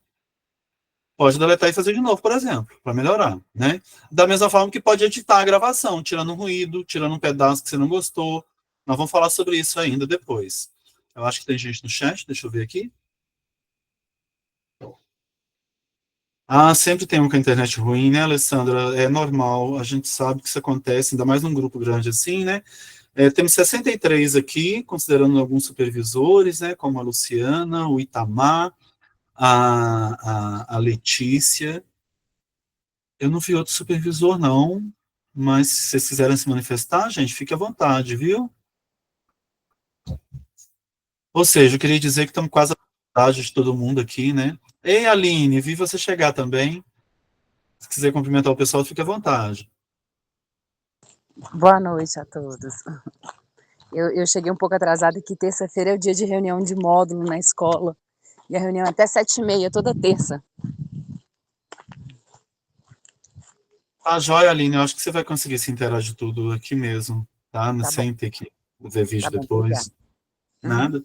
Pode deletar e fazer de novo, por exemplo, para melhorar, né? Da mesma forma que pode editar a gravação, tirando um ruído, tirando um pedaço que você não gostou. Nós vamos falar sobre isso ainda depois. Eu acho que tem gente no chat, deixa eu ver aqui. Sempre tem um com a internet ruim, né, Alessandra? É normal, a gente sabe que isso acontece, ainda mais num grupo grande assim, né? Temos 63 aqui, considerando alguns supervisores, né, como a Luciana, o Itamar, a Letícia. Eu não vi outro supervisor, não, mas se vocês quiserem se manifestar, gente, fique à vontade, viu? Ou seja, eu queria dizer que estamos quase à vontade de todo mundo aqui, né? Ei, Aline, vi você chegar também. Se quiser cumprimentar o pessoal, fique à vontade. Boa noite a todos. Eu cheguei um pouco atrasada, que terça-feira é o dia de reunião de módulo na escola. E a reunião é até 7h30, toda terça. Joia, Aline, eu acho que você vai conseguir se inteirar de tudo aqui mesmo, tá? Tá Sem ter que ver vídeo Tá bom, depois. obrigada. Nada.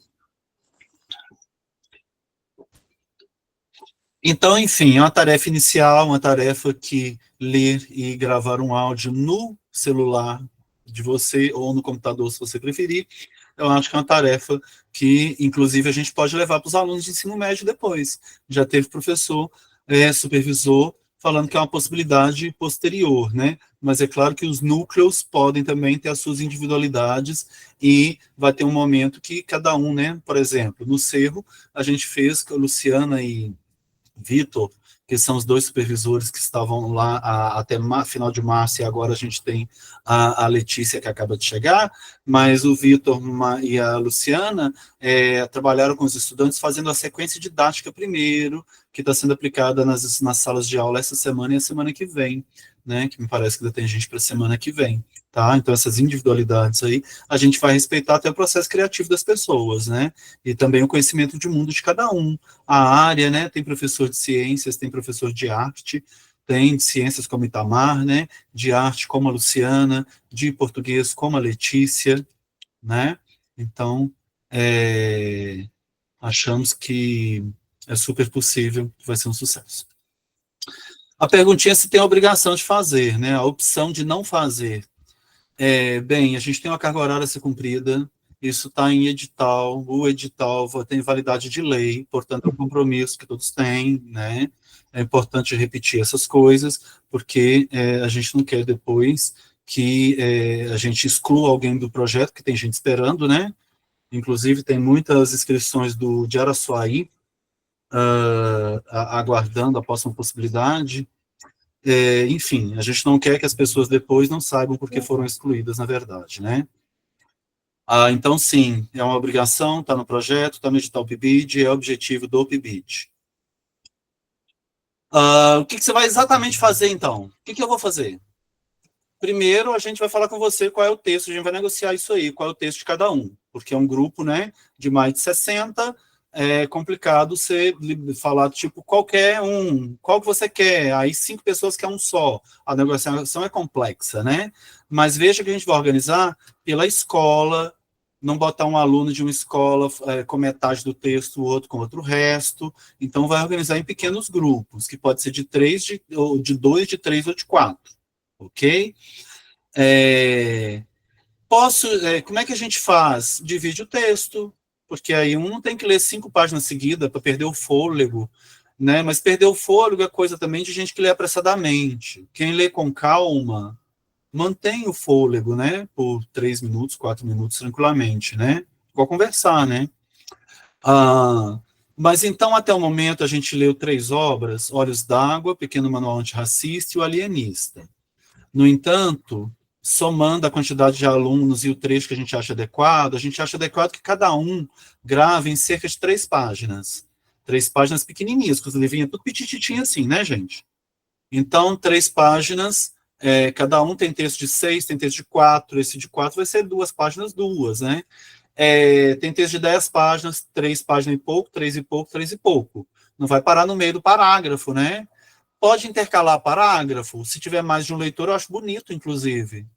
Então, enfim, é uma tarefa inicial, uma tarefa que ler e gravar um áudio no celular de você ou no computador, se você preferir, eu acho que é uma tarefa que, inclusive, a gente pode levar para os alunos de ensino médio depois. Já teve professor, supervisor, falando que é uma possibilidade posterior, né? Mas é claro que os núcleos podem também ter as suas individualidades e vai ter um momento que cada um, né? Por exemplo, no Cerro, a gente fez com a Luciana e Vitor, que são os dois supervisores que estavam lá até final de março, e agora a gente tem a Letícia, que acaba de chegar, mas o Vitor e a Luciana trabalharam com os estudantes fazendo a sequência didática primeiro, que está sendo aplicada nas salas de aula essa semana e a semana que vem, né, que me parece que ainda tem gente para a semana que vem, tá? Então essas individualidades aí, a gente vai respeitar até o processo criativo das pessoas, né, e também o conhecimento de mundo de cada um, a área, né, tem professor de ciências, tem professor de arte, tem de ciências como Itamar, né, de arte como a Luciana, de português como a Letícia, né, então, achamos que é super possível, que vai ser um sucesso. A perguntinha é se tem a obrigação de fazer, né, a opção de não fazer. Bem, a gente tem uma carga horária a ser cumprida, isso está em edital, o edital tem validade de lei, portanto é um compromisso que todos têm, né, é importante repetir essas coisas, porque a gente não quer depois que a gente exclua alguém do projeto, que tem gente esperando, né, inclusive tem muitas inscrições de Araçuaí, aguardando a próxima possibilidade, enfim, a gente não quer que as pessoas depois não saibam por que foram excluídas, na verdade, né. Então, sim, é uma obrigação, está no projeto, está no edital PIBID, é o objetivo do PIBID. O que você vai exatamente fazer, então? O que eu vou fazer? Primeiro, a gente vai falar com você qual é o texto, a gente vai negociar isso aí, qual é o texto de cada um, porque é um grupo, né, de mais de 60, é complicado você falar, tipo, qualquer um, qual que você quer, aí 5 pessoas quer um só, a negociação é complexa, né, mas veja que a gente vai organizar pela escola, não botar um aluno de uma escola com metade do texto, o outro com outro resto, então vai organizar em pequenos grupos, que pode ser de 3, ou de 2, de 3 ou de 4, ok? Como é que a gente faz? Divide o texto, porque aí um não tem que ler 5 páginas seguidas para perder o fôlego, né? Mas perder o fôlego é coisa também de gente que lê apressadamente. Quem lê com calma, mantém o fôlego, né? Por 3 minutos, 4 minutos, tranquilamente, né? Igual conversar, né? Mas então, até o momento, a gente leu 3 obras, Olhos d'Água, Pequeno Manual Antirracista e O Alienista. No entanto, somando a quantidade de alunos e o trecho que a gente acha adequado que cada um grave em cerca de 3 páginas. 3 páginas pequenininhas, com os livrinhos tudo petititinho assim, né, gente? Então, 3 páginas, cada um tem texto de 6, tem texto de 4, esse de 4 vai ser 2 páginas, 2, né? Tem texto de 10 páginas, 3 páginas e pouco, 3 e pouco, 3 e pouco. Não vai parar no meio do parágrafo, né? Pode intercalar parágrafo, se tiver mais de um leitor, eu acho bonito, inclusive.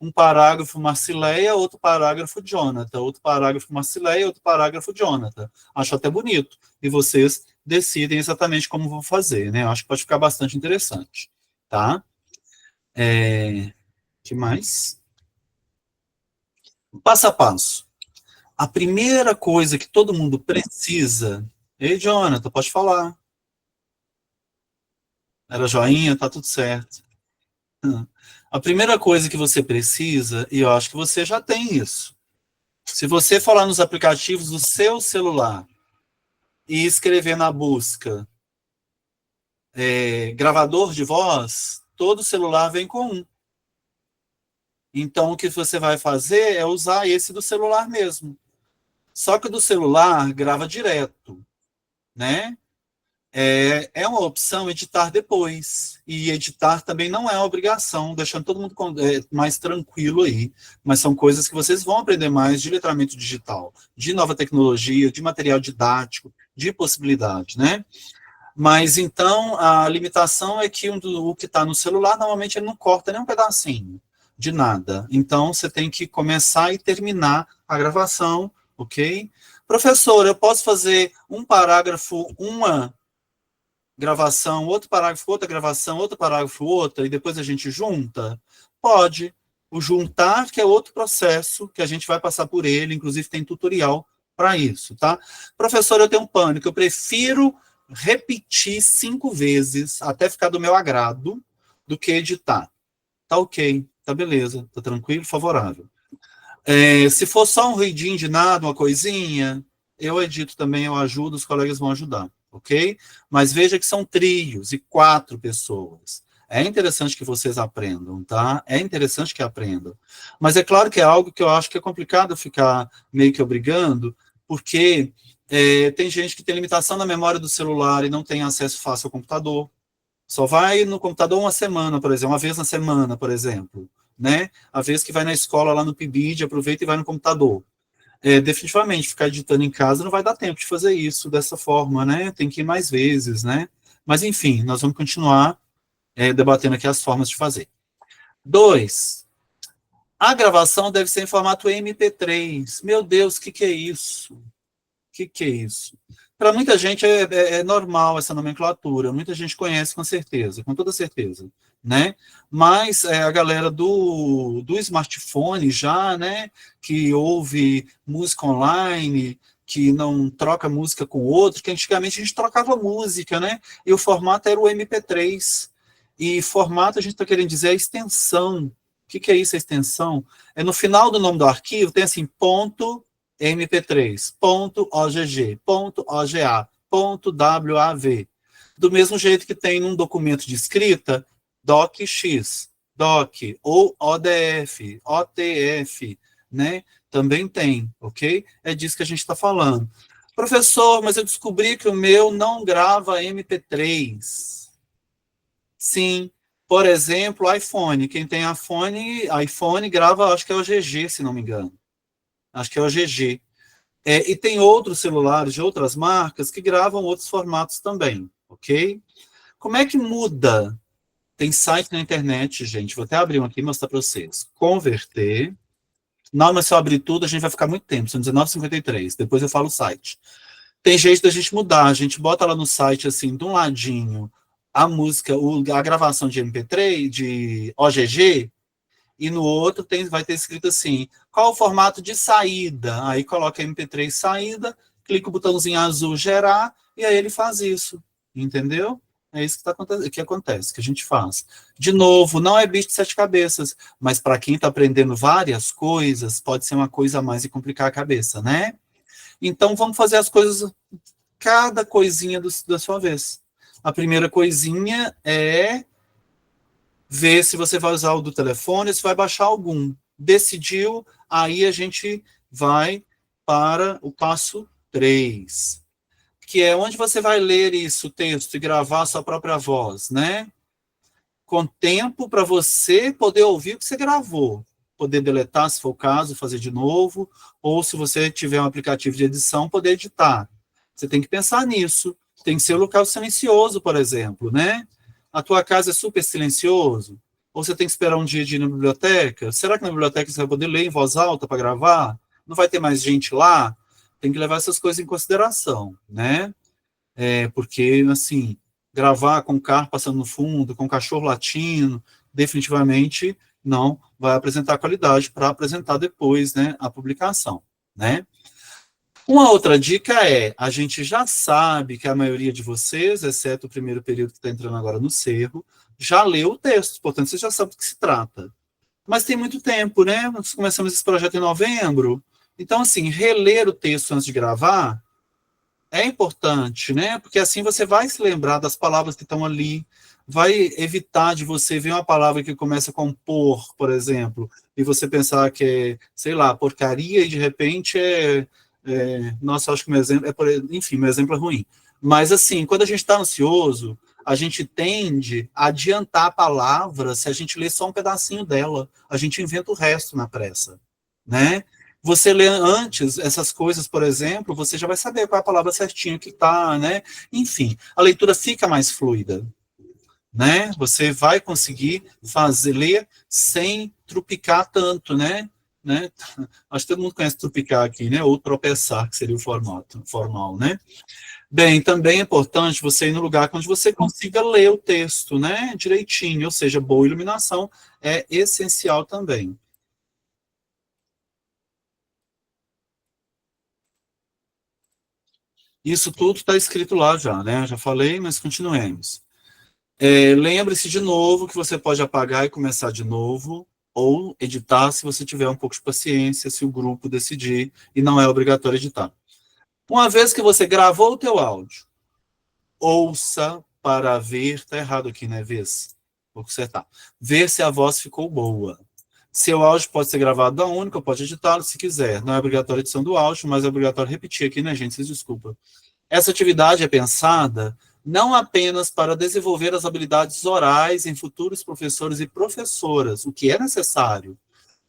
Um parágrafo Marcileia, outro parágrafo Jonathan, outro parágrafo Marcileia, outro parágrafo Jonathan. Acho até bonito. E vocês decidem exatamente como vão fazer, né? Eu acho que pode ficar bastante interessante, tá? Que mais? Passo a passo. A primeira coisa que todo mundo precisa... Ei, Jonathan, pode falar. Era joinha, tá tudo certo. A primeira coisa que você precisa, e eu acho que você já tem isso, se você falar nos aplicativos do seu celular e escrever na busca gravador de voz, todo celular vem com um. Então, o que você vai fazer é usar esse do celular mesmo. Só que o do celular grava direto, né? É uma opção editar depois, e editar também não é uma obrigação, deixando todo mundo mais tranquilo aí, mas são coisas que vocês vão aprender mais de letramento digital, de nova tecnologia, de material didático, de possibilidade, né? Mas então a limitação é que o que está no celular, normalmente ele não corta nem um pedacinho de nada, então você tem que começar e terminar a gravação, ok? Professor, eu posso fazer um parágrafo, gravação, outro parágrafo, outra gravação, outro parágrafo, outra, e depois a gente junta? Pode. O juntar, que é outro processo, que a gente vai passar por ele, inclusive tem tutorial para isso, tá? Professor, eu tenho um pânico, eu prefiro repetir 5 vezes, até ficar do meu agrado, do que editar. Tá ok, tá beleza, tá tranquilo, favorável. Se for só um ruidinho de nada, uma coisinha, eu edito também, eu ajudo, os colegas vão ajudar, ok? Mas veja que são trios e 4 pessoas. É interessante que vocês aprendam, tá? É interessante que aprendam. Mas é claro que é algo que eu acho que é complicado ficar meio que obrigando, porque tem gente que tem limitação na memória do celular e não tem acesso fácil ao computador. Só vai no computador uma semana, por exemplo, uma vez na semana, por exemplo, né? A vez que vai na escola lá no PIBID, aproveita e vai no computador. Definitivamente, ficar editando em casa não vai dar tempo de fazer isso dessa forma, né? Tem que ir mais vezes, né? Mas, enfim, nós vamos continuar debatendo aqui as formas de fazer. 2. A gravação deve ser em formato MP3. Meu Deus, o que é isso? O que é isso? Para muita gente é normal essa nomenclatura, muita gente conhece com certeza, com toda certeza, né? Mas a galera do smartphone já, né, que ouve música online, que não troca música com outro, que antigamente a gente trocava música, né? E o formato era o MP3. E formato a gente está querendo dizer a extensão. O que é isso, a extensão? No final do nome do arquivo tem assim, .mp3, .ogg, .oga, .wav. Do mesmo jeito que tem num documento de escrita, docx, doc, ou odf, otf, né? Também tem, ok? É disso que a gente está falando. Professor, mas eu descobri que o meu não grava MP3. Sim, por exemplo, iPhone. Quem tem iPhone grava, acho que é o GG, se não me engano. Acho que é o GG. E tem outros celulares de outras marcas que gravam outros formatos também, ok? Como é que muda? Tem site na internet, gente. Vou até abrir um aqui e mostrar para vocês. Converter. Não, mas se eu abrir tudo, a gente vai ficar muito tempo. São 19h53. Depois eu falo o site. Tem jeito da gente mudar. A gente bota lá no site, assim, de um ladinho, a música, a gravação de MP3, de OGG, e no outro vai ter escrito assim, qual o formato de saída? Aí coloca MP3 saída, clica o botãozinho azul gerar, e aí ele faz isso, entendeu? É isso que acontece, que a gente faz. De novo, não é bicho de 7 cabeças, mas para quem está aprendendo várias coisas, pode ser uma coisa a mais e complicar a cabeça, né? Então, vamos fazer as coisas, cada coisinha da sua vez. A primeira coisinha é ver se você vai usar o do telefone, se vai baixar algum. Decidiu, aí a gente vai para o passo 3, que é onde você vai ler isso, o texto, e gravar a sua própria voz, né? Com tempo para você poder ouvir o que você gravou. Poder deletar, se for o caso, fazer de novo, ou se você tiver um aplicativo de edição, poder editar. Você tem que pensar nisso. Tem que ser um local silencioso, por exemplo, né? A tua casa é super silencioso? Ou você tem que esperar um dia de ir na biblioteca? Será que na biblioteca você vai poder ler em voz alta para gravar? Não vai ter mais gente lá? Tem que levar essas coisas em consideração, né? Porque, assim, gravar com o carro passando no fundo, com o cachorro latindo, definitivamente não vai apresentar qualidade para apresentar depois, né, a publicação, né? Uma outra dica a gente já sabe que a maioria de vocês, exceto o primeiro período que está entrando agora no Cerro, já leu o texto, portanto, você já sabe do que se trata. Mas tem muito tempo, né? Nós começamos esse projeto em novembro, então, assim, reler o texto antes de gravar é importante, né? Porque assim você vai se lembrar das palavras que estão ali, vai evitar de você ver uma palavra que começa com por exemplo, e você pensar que é, sei lá, porcaria, e de repente nossa, acho que meu exemplo enfim, meu exemplo é ruim. Mas, assim, quando a gente está ansioso, a gente tende a adiantar a palavra se a gente lê só um pedacinho dela. A gente inventa o resto na pressa, né? Você lê antes essas coisas, por exemplo, você já vai saber qual é a palavra certinha que está, né? Enfim, a leitura fica mais fluida, né? Você vai conseguir ler sem trupicar tanto, né? né? Acho que todo mundo conhece trupicar aqui, né? Ou tropeçar, que seria o formato formal, né? Bem, também é importante você ir no lugar onde você consiga ler o texto, né? Direitinho, ou seja, boa iluminação é essencial também. Isso tudo está escrito lá já, né? Já falei, mas continuemos. Lembre-se de novo que você pode apagar e começar de novo, ou editar se você tiver um pouco de paciência, se o grupo decidir, e não é obrigatório editar. Uma vez que você gravou o teu áudio, ouça para ver, tá errado aqui, né, vez? Vou consertar. Ver se a voz ficou boa. Seu áudio pode ser gravado da única, pode editá-lo se quiser. Não é obrigatório a edição do áudio, mas é obrigatório repetir aqui, né, gente? Vocês desculpem. Essa atividade é pensada não apenas para desenvolver as habilidades orais em futuros professores e professoras, o que é necessário,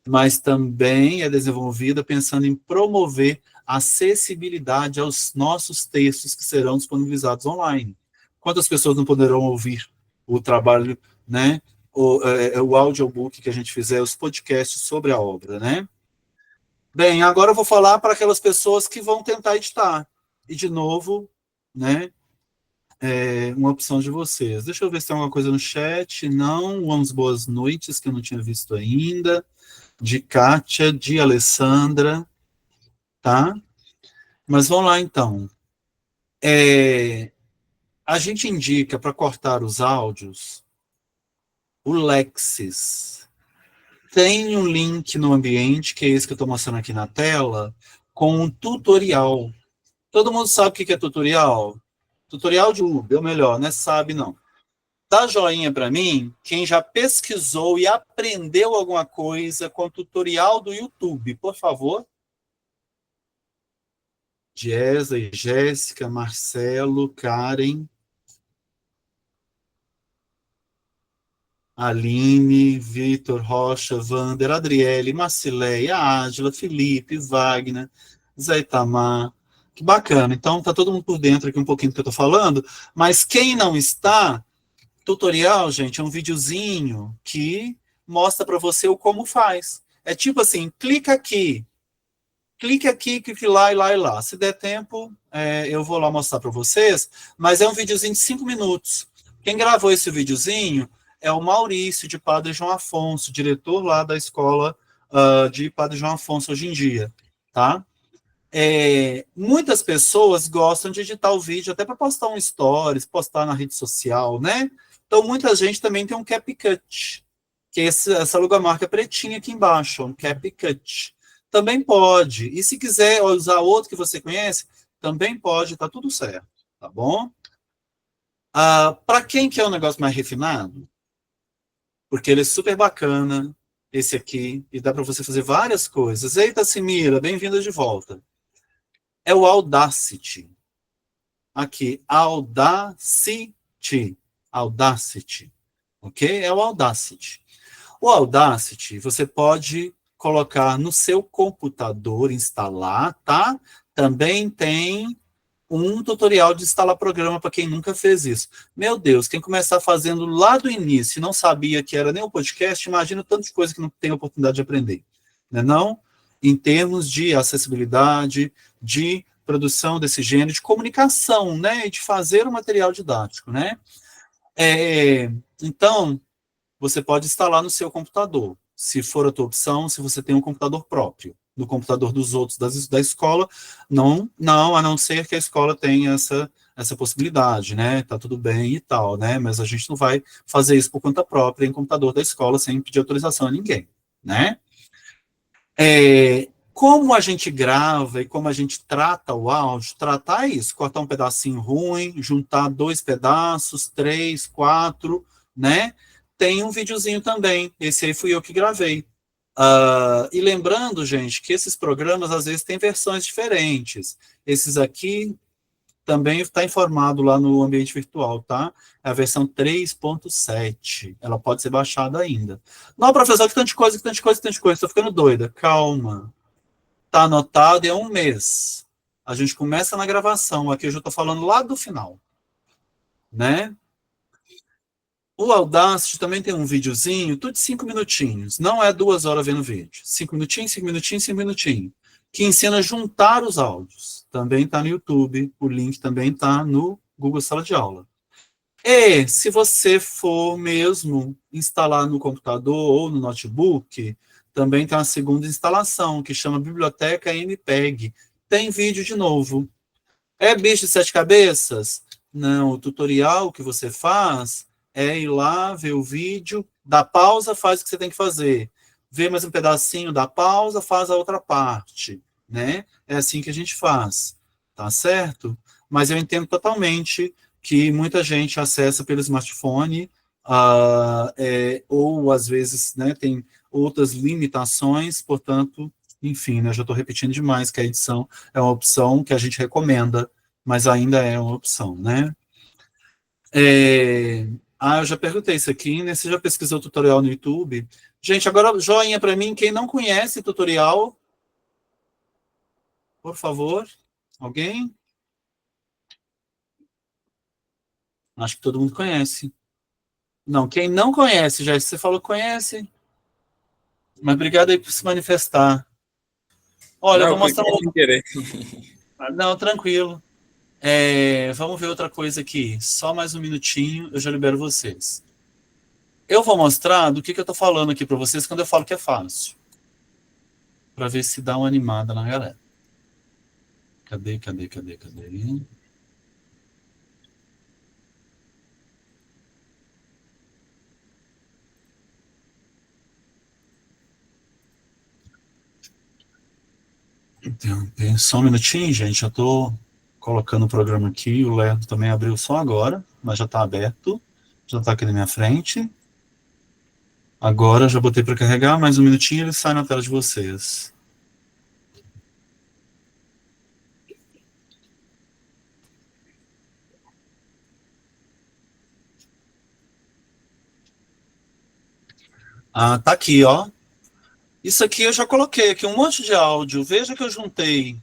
mas também é desenvolvida pensando em promover acessibilidade aos nossos textos que serão disponibilizados online. Quantas pessoas não poderão ouvir o trabalho, né, o audiobook que a gente fizer, os podcasts sobre a obra, né? Bem, agora eu vou falar para aquelas pessoas que vão tentar editar. E, de novo, né, uma opção de vocês. Deixa eu ver se tem alguma coisa no chat. Não, umas boas noites, que eu não tinha visto ainda. De Kátia, de Alessandra, tá? Mas vamos lá, então. A gente indica para cortar os áudios o Lexis. Tem um link no ambiente, que é esse que eu estou mostrando aqui na tela, com um tutorial. Todo mundo sabe o que é tutorial? Tutorial de Uber, ou melhor, não é sabe, não. Dá joinha para mim quem já pesquisou e aprendeu alguma coisa com o tutorial do YouTube, por favor. Jéssica, Jéssica, Marcelo, Karen, Aline, Vitor, Rocha, Vander, Adriele, Marcileia, Ágila, Felipe, Wagner, Zé Itamar. Que bacana. Então, tá todo mundo por dentro aqui um pouquinho do que eu tô falando, mas quem não está, tutorial, gente, é um videozinho que mostra para você o como faz. É tipo assim, clique aqui, clique lá e lá e lá. Se der tempo, eu vou lá mostrar para vocês, mas é um videozinho de 5 minutos. Quem gravou esse videozinho é o Maurício, de Padre João Afonso, diretor lá da escola de Padre João Afonso hoje em dia, tá? Muitas pessoas gostam de editar o vídeo até para postar um stories, postar na rede social, né? Então, muita gente também tem um CapCut, que é essa logomarca pretinha aqui embaixo, um CapCut. Também pode. E se quiser usar outro que você conhece, também pode, tá tudo certo, tá bom? Para quem quer um negócio mais refinado, porque ele é super bacana, esse aqui, e dá para você fazer várias coisas. Eita, Simira, bem-vinda de volta. É o Audacity. Aqui, Audacity. Audacity. Ok? É o Audacity. O Audacity, você pode colocar no seu computador, instalar, tá? Também tem um tutorial de instalar programa para quem nunca fez isso. Meu Deus, quem começar fazendo lá do início e não sabia que era nem um podcast, imagina o tanto de coisa que não tem oportunidade de aprender. Não é não? Em termos de acessibilidade, de produção desse gênero, de comunicação, né? E de fazer um material didático, né? Então, você pode instalar no seu computador, se for a tua opção, se você tem um computador próprio. No computador dos outros da escola, não, a não ser que a escola tenha essa possibilidade, né? Tá tudo bem e tal, né? Mas a gente não vai fazer isso por conta própria em computador da escola sem pedir autorização a ninguém, né? Como a gente grava e como a gente trata o áudio, tratar é isso, cortar um pedacinho ruim, juntar 2 pedaços, 3, 4, né? Tem um videozinho também, esse aí fui eu que gravei. E lembrando, gente, que esses programas às vezes têm versões diferentes. Esses aqui também está informado lá no ambiente virtual, tá? É a versão 3.7. Ela pode ser baixada ainda. Não, professor, que tanta coisa, estou ficando doida. Calma. Está anotado, é 1 mês. A gente começa na gravação, aqui eu já estou falando lá do final. Né? O Audacity também tem um videozinho, tudo de 5 minutinhos. Não é 2 horas vendo vídeo. 5 minutinhos, 5 minutinhos, 5 minutinhos. Que ensina a juntar os áudios. Também está no YouTube. O link também está no Google Sala de Aula. E se você for mesmo instalar no computador ou no notebook, também tem uma segunda instalação, que chama Biblioteca MPEG. Tem vídeo de novo. É bicho de 7 cabeças? Não, o tutorial que você faz é ir lá, ver o vídeo, dá pausa, faz o que você tem que fazer. Vê mais um pedacinho, dá pausa, faz a outra parte, né? É assim que a gente faz, tá certo? Mas eu entendo totalmente que muita gente acessa pelo smartphone, ou às vezes, né, tem outras limitações, portanto, enfim, né, já estou repetindo demais que a edição é uma opção que a gente recomenda, mas ainda é uma opção, né? Eu já perguntei isso aqui, né? Você já pesquisou tutorial no YouTube? Gente, agora joinha para mim, quem não conhece tutorial, por favor, alguém? Acho que todo mundo conhece. Não, quem não conhece, já você falou que conhece, mas obrigado aí por se manifestar. Olha, eu vou mostrar sem querer. Não, tranquilo. Vamos ver outra coisa aqui. Só mais um minutinho, eu já libero vocês. Eu vou mostrar do que eu estou falando aqui para vocês quando eu falo que é fácil. Para ver se dá uma animada na galera. Cadê? Então, só um minutinho, gente. Eu estou colocando o programa aqui. O Leandro também abriu só agora, mas já está aberto. Já está aqui na minha frente. Agora já botei para carregar. Mais um minutinho ele sai na tela de vocês. Tá aqui, ó. Isso aqui eu já coloquei aqui um monte de áudio. Veja que eu juntei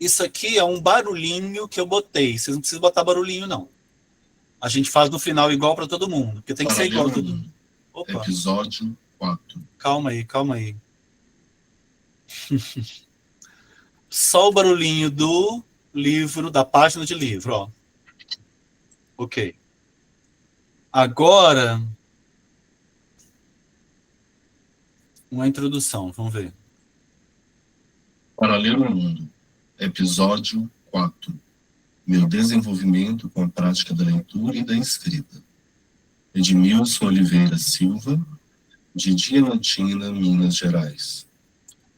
Isso aqui é um barulhinho que eu botei. Vocês não precisam botar barulhinho, não. A gente faz no final igual para todo mundo, porque tem que ser igual para todo mundo. Opa. Episódio 4. Calma aí. Só o barulhinho do livro, da página de livro, ó. Ok. Agora, uma introdução, vamos ver. Para ler o mundo, episódio 4. Meu desenvolvimento com a prática da leitura e da escrita. Edmilson Oliveira Silva, de Diamantina, Minas Gerais.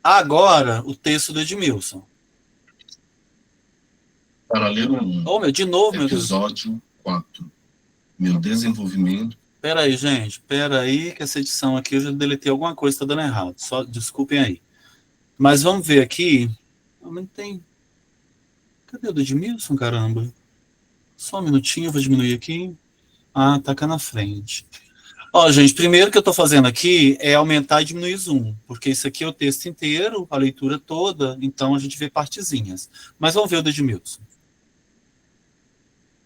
Agora, o texto do Edmilson. Para ler o mundo, de novo, episódio 4. Meu desenvolvimento. Pera aí, gente. Pera aí, que essa edição aqui eu já deletei alguma coisa, tá dando errado. Só desculpem aí. Mas vamos ver aqui. Não tem. Cadê o do Edmilson, caramba? Só um minutinho, eu vou diminuir aqui. Tá cá na frente. Ó, gente, primeiro que eu tô fazendo aqui é aumentar e diminuir o zoom, porque isso aqui é o texto inteiro, a leitura toda, então a gente vê partezinhas. Mas vamos ver o do Edmilson.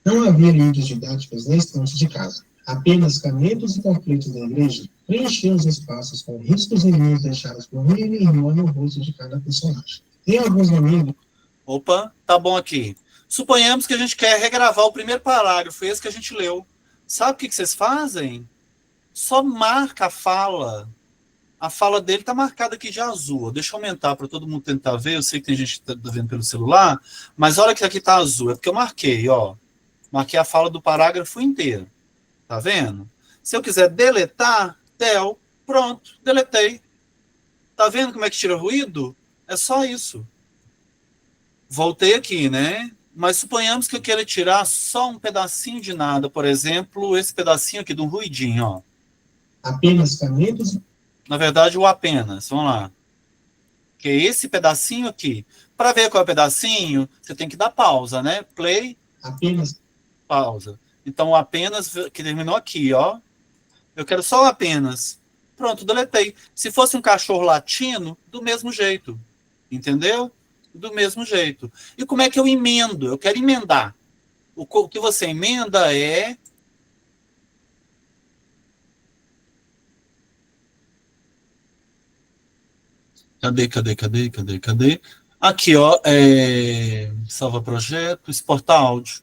Não havia livros didáticos na estante de casa. Apenas canetas e conflitos da igreja preenchiam os espaços com riscos e linhas deixados por mim e irmã no rosto de cada personagem. Tem alguns amigos. Opa, tá bom aqui. Suponhamos que a gente quer regravar o primeiro parágrafo, esse que a gente leu. Sabe o que vocês fazem? Só marca a fala. A fala dele está marcada aqui de azul. Deixa eu aumentar para todo mundo tentar ver. Eu sei que tem gente que está vendo pelo celular, mas olha que aqui está azul. É porque eu marquei, ó. Marquei a fala do parágrafo inteiro. Tá vendo? Se eu quiser deletar, pronto, deletei. Tá vendo como é que tira ruído? É só isso. Voltei aqui, né? Mas suponhamos que eu queira tirar só um pedacinho de nada. Por exemplo, esse pedacinho aqui de um ruidinho, ó. Apenas canetas. Na verdade, o apenas. Vamos lá. Que é esse pedacinho aqui. Para ver qual é o pedacinho, você tem que dar pausa, né? Play. Apenas. Pausa. Então, o apenas, que terminou aqui, ó. Eu quero só o apenas. Pronto, deletei. Se fosse um cachorro latino, do mesmo jeito. Entendeu? Do mesmo jeito. E como é que eu emendo? Eu quero emendar. O que você emenda é... Cadê? Aqui, ó, salva projeto, exportar áudio.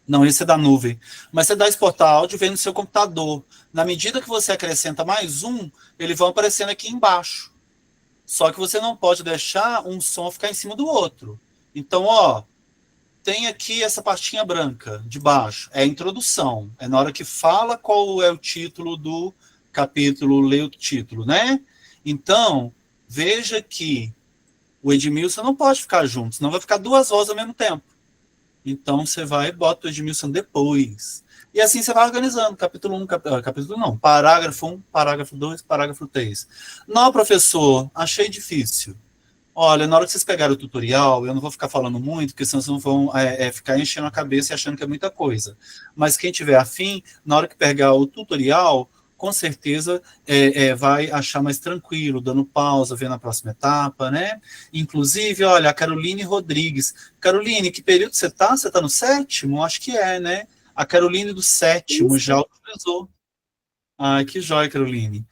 Não, esse é da nuvem. Mas você dá exportar áudio, vem no seu computador. Na medida que você acrescenta mais um, eles vão aparecendo aqui embaixo. Só que você não pode deixar um som ficar em cima do outro. Então, ó, tem aqui essa pastinha branca de baixo. É a introdução. É na hora que fala qual é o título do capítulo, lê o título, né? Então, veja que o Edmilson não pode ficar junto, senão vai ficar duas vozes ao mesmo tempo. Então, você vai e bota o Edmilson depois. E assim você vai organizando. Capítulo 1, capítulo não. Parágrafo 1, parágrafo 2, parágrafo 3. Não, professor, achei difícil. Olha, na hora que vocês pegarem o tutorial, eu não vou ficar falando muito, porque senão vocês não vão ficar enchendo a cabeça e achando que é muita coisa. Mas quem tiver afim, na hora que pegar o tutorial, com certeza vai achar mais tranquilo, dando pausa, vendo a próxima etapa, né? Inclusive, olha, a Caroline Rodrigues. Caroline, que período você está? Você está no 7º? Acho que é, né? A Caroline do 7º já utilizou. Ai, que jóia, Caroline.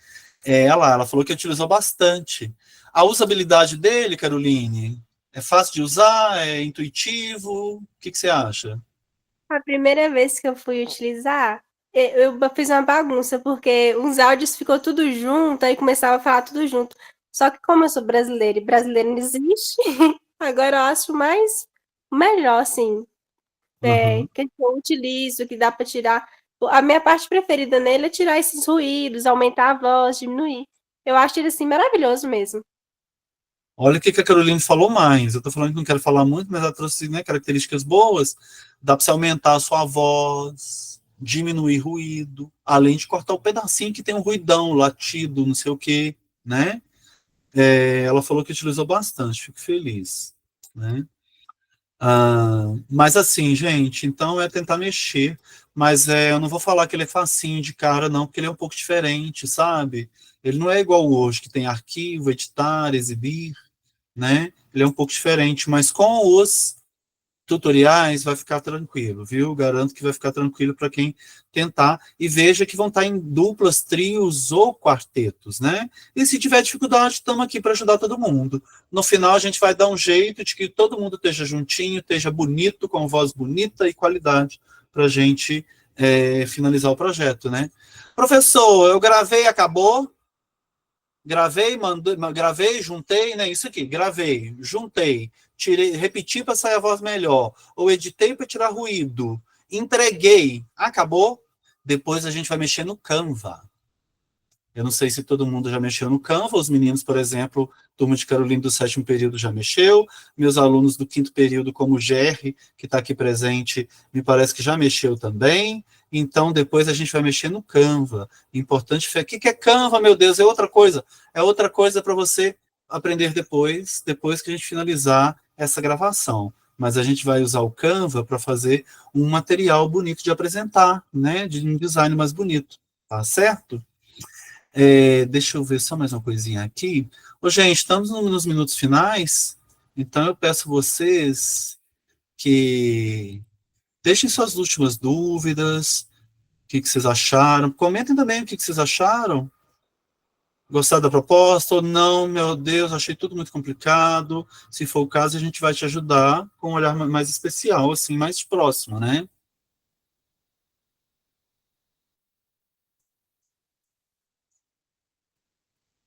Ela falou que utilizou bastante. A usabilidade dele, Caroline, é fácil de usar? É intuitivo? O que você acha? A primeira vez que eu fui utilizar, eu fiz uma bagunça, porque os áudios ficou tudo junto, aí começava a falar tudo junto. Só que como eu sou brasileira e brasileiro não existe, agora eu acho melhor, assim, que eu utilizo, que dá para tirar. A minha parte preferida nele é tirar esses ruídos, aumentar a voz, diminuir. Eu acho ele, assim, maravilhoso mesmo. Olha o que a Caroline falou mais. Eu estou falando que não quero falar muito, mas ela trouxe, né, características boas. Dá para você aumentar a sua voz, diminuir ruído, além de cortar o pedacinho que tem um ruidão, latido, não sei o quê, né? Ela falou que utilizou bastante, fico feliz, né? Mas assim, gente, então é tentar mexer, mas eu não vou falar que ele é facinho de cara, não, porque ele é um pouco diferente, sabe? Ele não é igual hoje, que tem arquivo, editar, exibir, né? Ele é um pouco diferente, mas com os tutoriais vai ficar tranquilo, viu? Garanto que vai ficar tranquilo para quem tentar. E veja que vão estar em duplas, trios ou quartetos, né? E se tiver dificuldade, estamos aqui para ajudar todo mundo. No final, a gente vai dar um jeito de que todo mundo esteja juntinho, esteja bonito, com voz bonita e qualidade, para a gente finalizar o projeto, né? Professor, eu gravei, acabou? Gravei, juntei, né? Isso aqui, gravei, juntei, tirei, repeti para sair a voz melhor, ou editei para tirar ruído, entreguei, acabou. Depois a gente vai mexer no Canva. Eu não sei se todo mundo já mexeu no Canva, os meninos, por exemplo, turma de Carolina do 7º período já mexeu, meus alunos do 5º período, como o Gerry, que está aqui presente, me parece que já mexeu também. Então, depois a gente vai mexer no Canva. Importante, o que é Canva, meu Deus? É outra coisa para você aprender depois que a gente finalizar essa gravação. Mas a gente vai usar o Canva para fazer um material bonito de apresentar, né? De um design mais bonito, tá certo? Deixa eu ver só mais uma coisinha aqui. Gente, estamos nos minutos finais, então eu peço a vocês que deixem suas últimas dúvidas, o que vocês acharam. Comentem também o que vocês acharam. Gostaram da proposta ou não? Meu Deus, achei tudo muito complicado. Se for o caso, a gente vai te ajudar com um olhar mais especial, assim, mais próximo, né?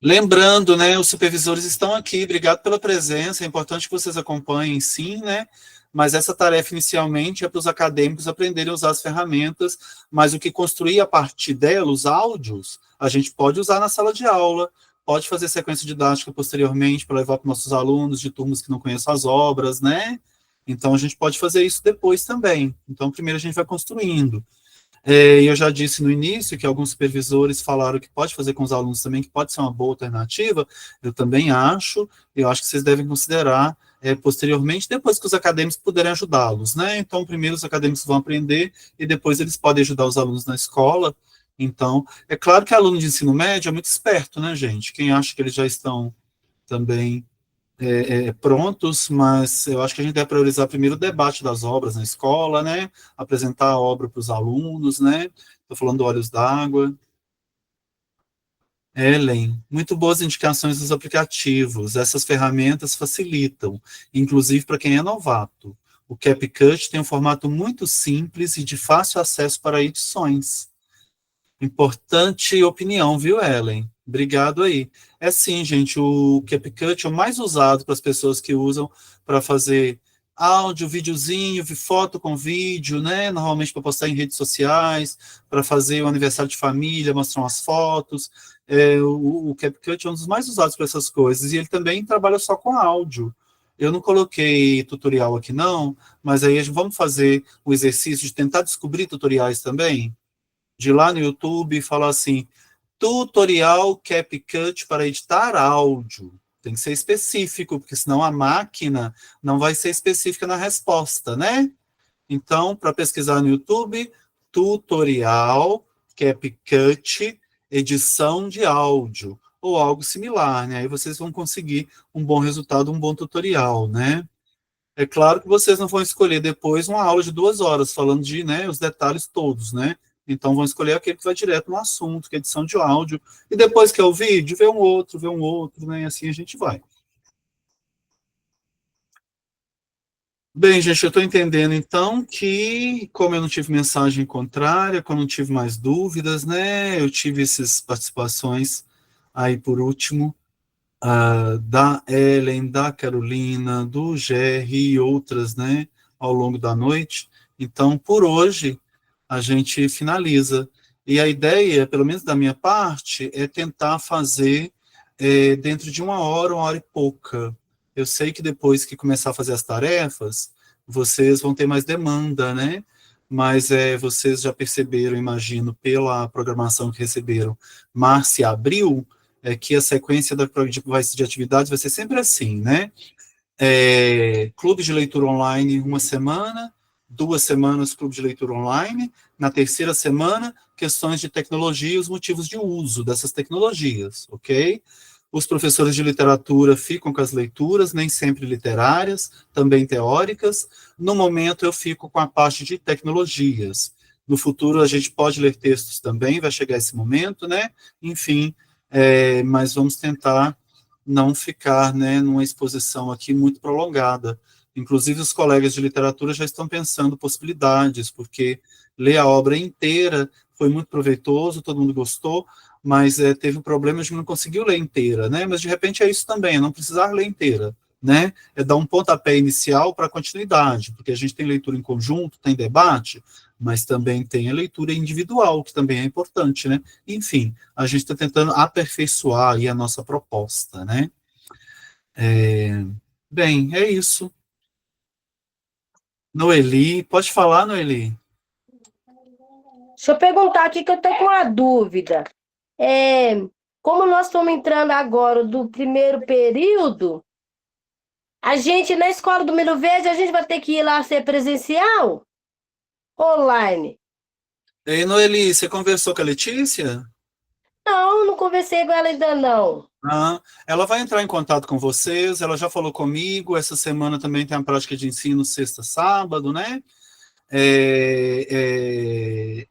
Lembrando, né, os supervisores estão aqui, obrigado pela presença, é importante que vocês acompanhem, sim, né, mas essa tarefa inicialmente é para os acadêmicos aprenderem a usar as ferramentas, mas o que construir a partir dela, os áudios, a gente pode usar na sala de aula, pode fazer sequência didática posteriormente para levar para nossos alunos de turmas que não conhecem as obras, né, então a gente pode fazer isso depois também, então primeiro a gente vai construindo. Eu já disse no início que alguns supervisores falaram que pode fazer com os alunos também, que pode ser uma boa alternativa, eu também acho, eu acho que vocês devem considerar posteriormente, depois que os acadêmicos puderem ajudá-los, né? Então, primeiro os acadêmicos vão aprender e depois eles podem ajudar os alunos na escola. Então, é claro que aluno de ensino médio é muito esperto, né, gente? Quem acha que eles já estão também prontos, mas eu acho que a gente deve priorizar primeiro o debate das obras na escola, né? Apresentar a obra para os alunos, né? Estou falando do Olhos d'Água. Ellen, muito boas indicações dos aplicativos. Essas ferramentas facilitam, inclusive para quem é novato. O CapCut tem um formato muito simples e de fácil acesso para edições. Importante opinião, viu, Ellen? Obrigado aí. É sim, gente, o CapCut é o mais usado para as pessoas que usam para fazer áudio, videozinho, foto com vídeo, né? Normalmente para postar em redes sociais, para fazer o aniversário de família, mostrar umas fotos. O CapCut é um dos mais usados para essas coisas, e ele também trabalha só com áudio. Eu não coloquei tutorial aqui não, mas aí vamos fazer o exercício de tentar descobrir tutoriais também, de ir lá no YouTube e falar assim, tutorial CapCut para editar áudio. Tem que ser específico, porque senão a máquina não vai ser específica na resposta, né? Então, para pesquisar no YouTube, tutorial CapCut edição de áudio, ou algo similar, né? Aí vocês vão conseguir um bom resultado, um bom tutorial, né? É claro que vocês não vão escolher depois uma aula de 2 horas, falando de, né, os detalhes todos, né? Então, vão escolher aquele que vai direto no assunto, que é edição de áudio, e depois que é o vídeo, vê um outro, né, e assim a gente vai. Bem, gente, eu estou entendendo, então, que, como eu não tive mensagem contrária, como eu não tive mais dúvidas, né, eu tive essas participações aí, por último, da Ellen, da Carolina, do Jerry e outras, né, ao longo da noite. Então, por hoje, a gente finaliza. E a ideia, pelo menos da minha parte, é tentar fazer dentro de 1 hora e pouca. Eu sei que depois que começar a fazer as tarefas, vocês vão ter mais demanda, né? Mas vocês já perceberam, imagino, pela programação que receberam, março e abril, que a sequência de atividades vai ser sempre assim, né? Clube de leitura online 1 semana, 2 semanas clube de leitura online, na terceira semana, questões de tecnologia e os motivos de uso dessas tecnologias, ok? Os professores de literatura ficam com as leituras, nem sempre literárias, também teóricas. No momento, eu fico com a parte de tecnologias. No futuro, a gente pode ler textos também, vai chegar esse momento, né? Enfim, mas vamos tentar não ficar, né, numa exposição aqui muito prolongada. Inclusive, os colegas de literatura já estão pensando possibilidades, porque ler a obra inteira foi muito proveitoso, todo mundo gostou, mas teve um problema de não conseguiu ler inteira, né? Mas de repente é isso também, é não precisar ler inteira, né? É dar um pontapé inicial para a continuidade, porque a gente tem leitura em conjunto, tem debate, mas também tem a leitura individual, que também é importante, né? Enfim, a gente está tentando aperfeiçoar aí a nossa proposta, né? Bem, é isso. Noeli, pode falar, Noeli? Deixa eu perguntar aqui que eu estou com uma dúvida. Como nós estamos entrando agora do primeiro período, a gente, na escola do Milho Verde, a gente vai ter que ir lá ser presencial? Online? Ei, Noeli, você conversou com a Letícia? Não conversei com ela ainda não. Ela vai entrar em contato com vocês, ela já falou comigo, essa semana também tem a prática de ensino sexta, sábado, né?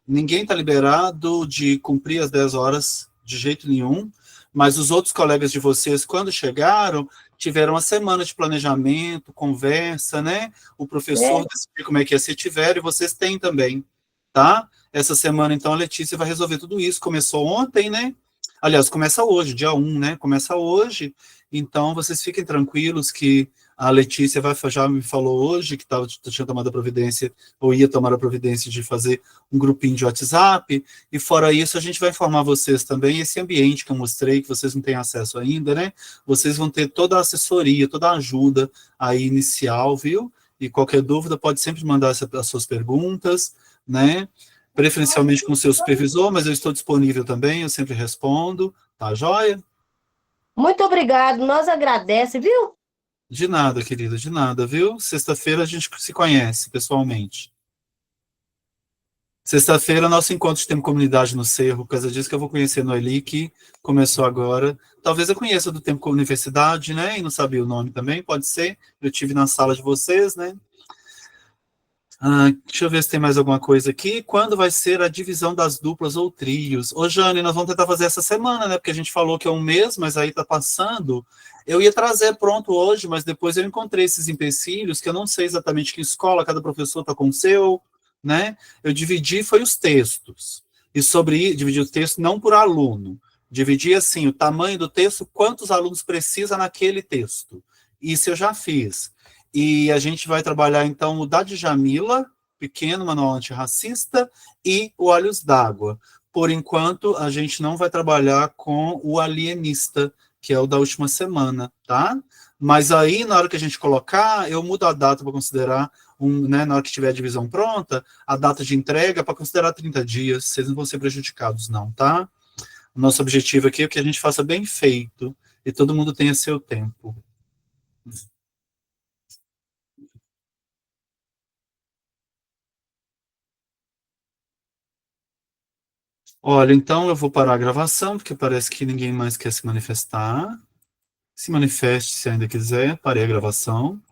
Ninguém está liberado de cumprir as 10 horas de jeito nenhum, mas os outros colegas de vocês, quando chegaram, tiveram uma semana de planejamento, conversa, né? O professor decidiu como é que ia ser, tiveram, e vocês têm também, tá? Essa semana, então, a Letícia vai resolver tudo isso. Começou ontem, né? Aliás, começa hoje, dia 1, né? Começa hoje. Então, vocês fiquem tranquilos que a Letícia já me falou hoje que tinha tomado a providência, ou ia tomar a providência de fazer um grupinho de WhatsApp, e fora isso, a gente vai informar vocês também, esse ambiente que eu mostrei, que vocês não têm acesso ainda, né? Vocês vão ter toda a assessoria, toda a ajuda aí inicial, viu? E qualquer dúvida, pode sempre mandar as suas perguntas, né? Preferencialmente com o seu supervisor, mas eu estou disponível também, eu sempre respondo, tá joia? Muito obrigado, nós agradecemos, viu? De nada, querida, de nada, viu? Sexta-feira a gente se conhece pessoalmente. Sexta-feira, nosso encontro de Tempo Comunidade no Cerro, por causa disso que eu vou conhecer no Eli, que começou agora. Talvez eu conheça do Tempo com Universidade, né? E não sabia o nome também, pode ser. Eu tive na sala de vocês, né? Deixa eu ver se tem mais alguma coisa aqui. Quando vai ser a divisão das duplas ou trios? Ô, Jane, nós vamos tentar fazer essa semana, né? Porque a gente falou que é um mês, mas aí tá passando. Eu ia trazer pronto hoje, mas depois eu encontrei esses empecilhos, que eu não sei exatamente que escola, cada professor tá com o seu, né? Eu dividi, foi os textos. E dividi o texto não por aluno. Dividi, assim, o tamanho do texto, quantos alunos precisa naquele texto. Isso eu já fiz. E a gente vai trabalhar, então, o da Djamila, pequeno manual antirracista, e o Olhos d'Água. Por enquanto, a gente não vai trabalhar com o alienista, que é o da última semana, tá? Mas aí, na hora que a gente colocar, eu mudo a data para considerar, né, na hora que tiver a divisão pronta, a data de entrega para considerar 30 dias, vocês não vão ser prejudicados, não, tá? O nosso objetivo aqui é que a gente faça bem feito e todo mundo tenha seu tempo. Olha, então eu vou parar a gravação, porque parece que ninguém mais quer se manifestar. Se manifeste se ainda quiser, parei a gravação.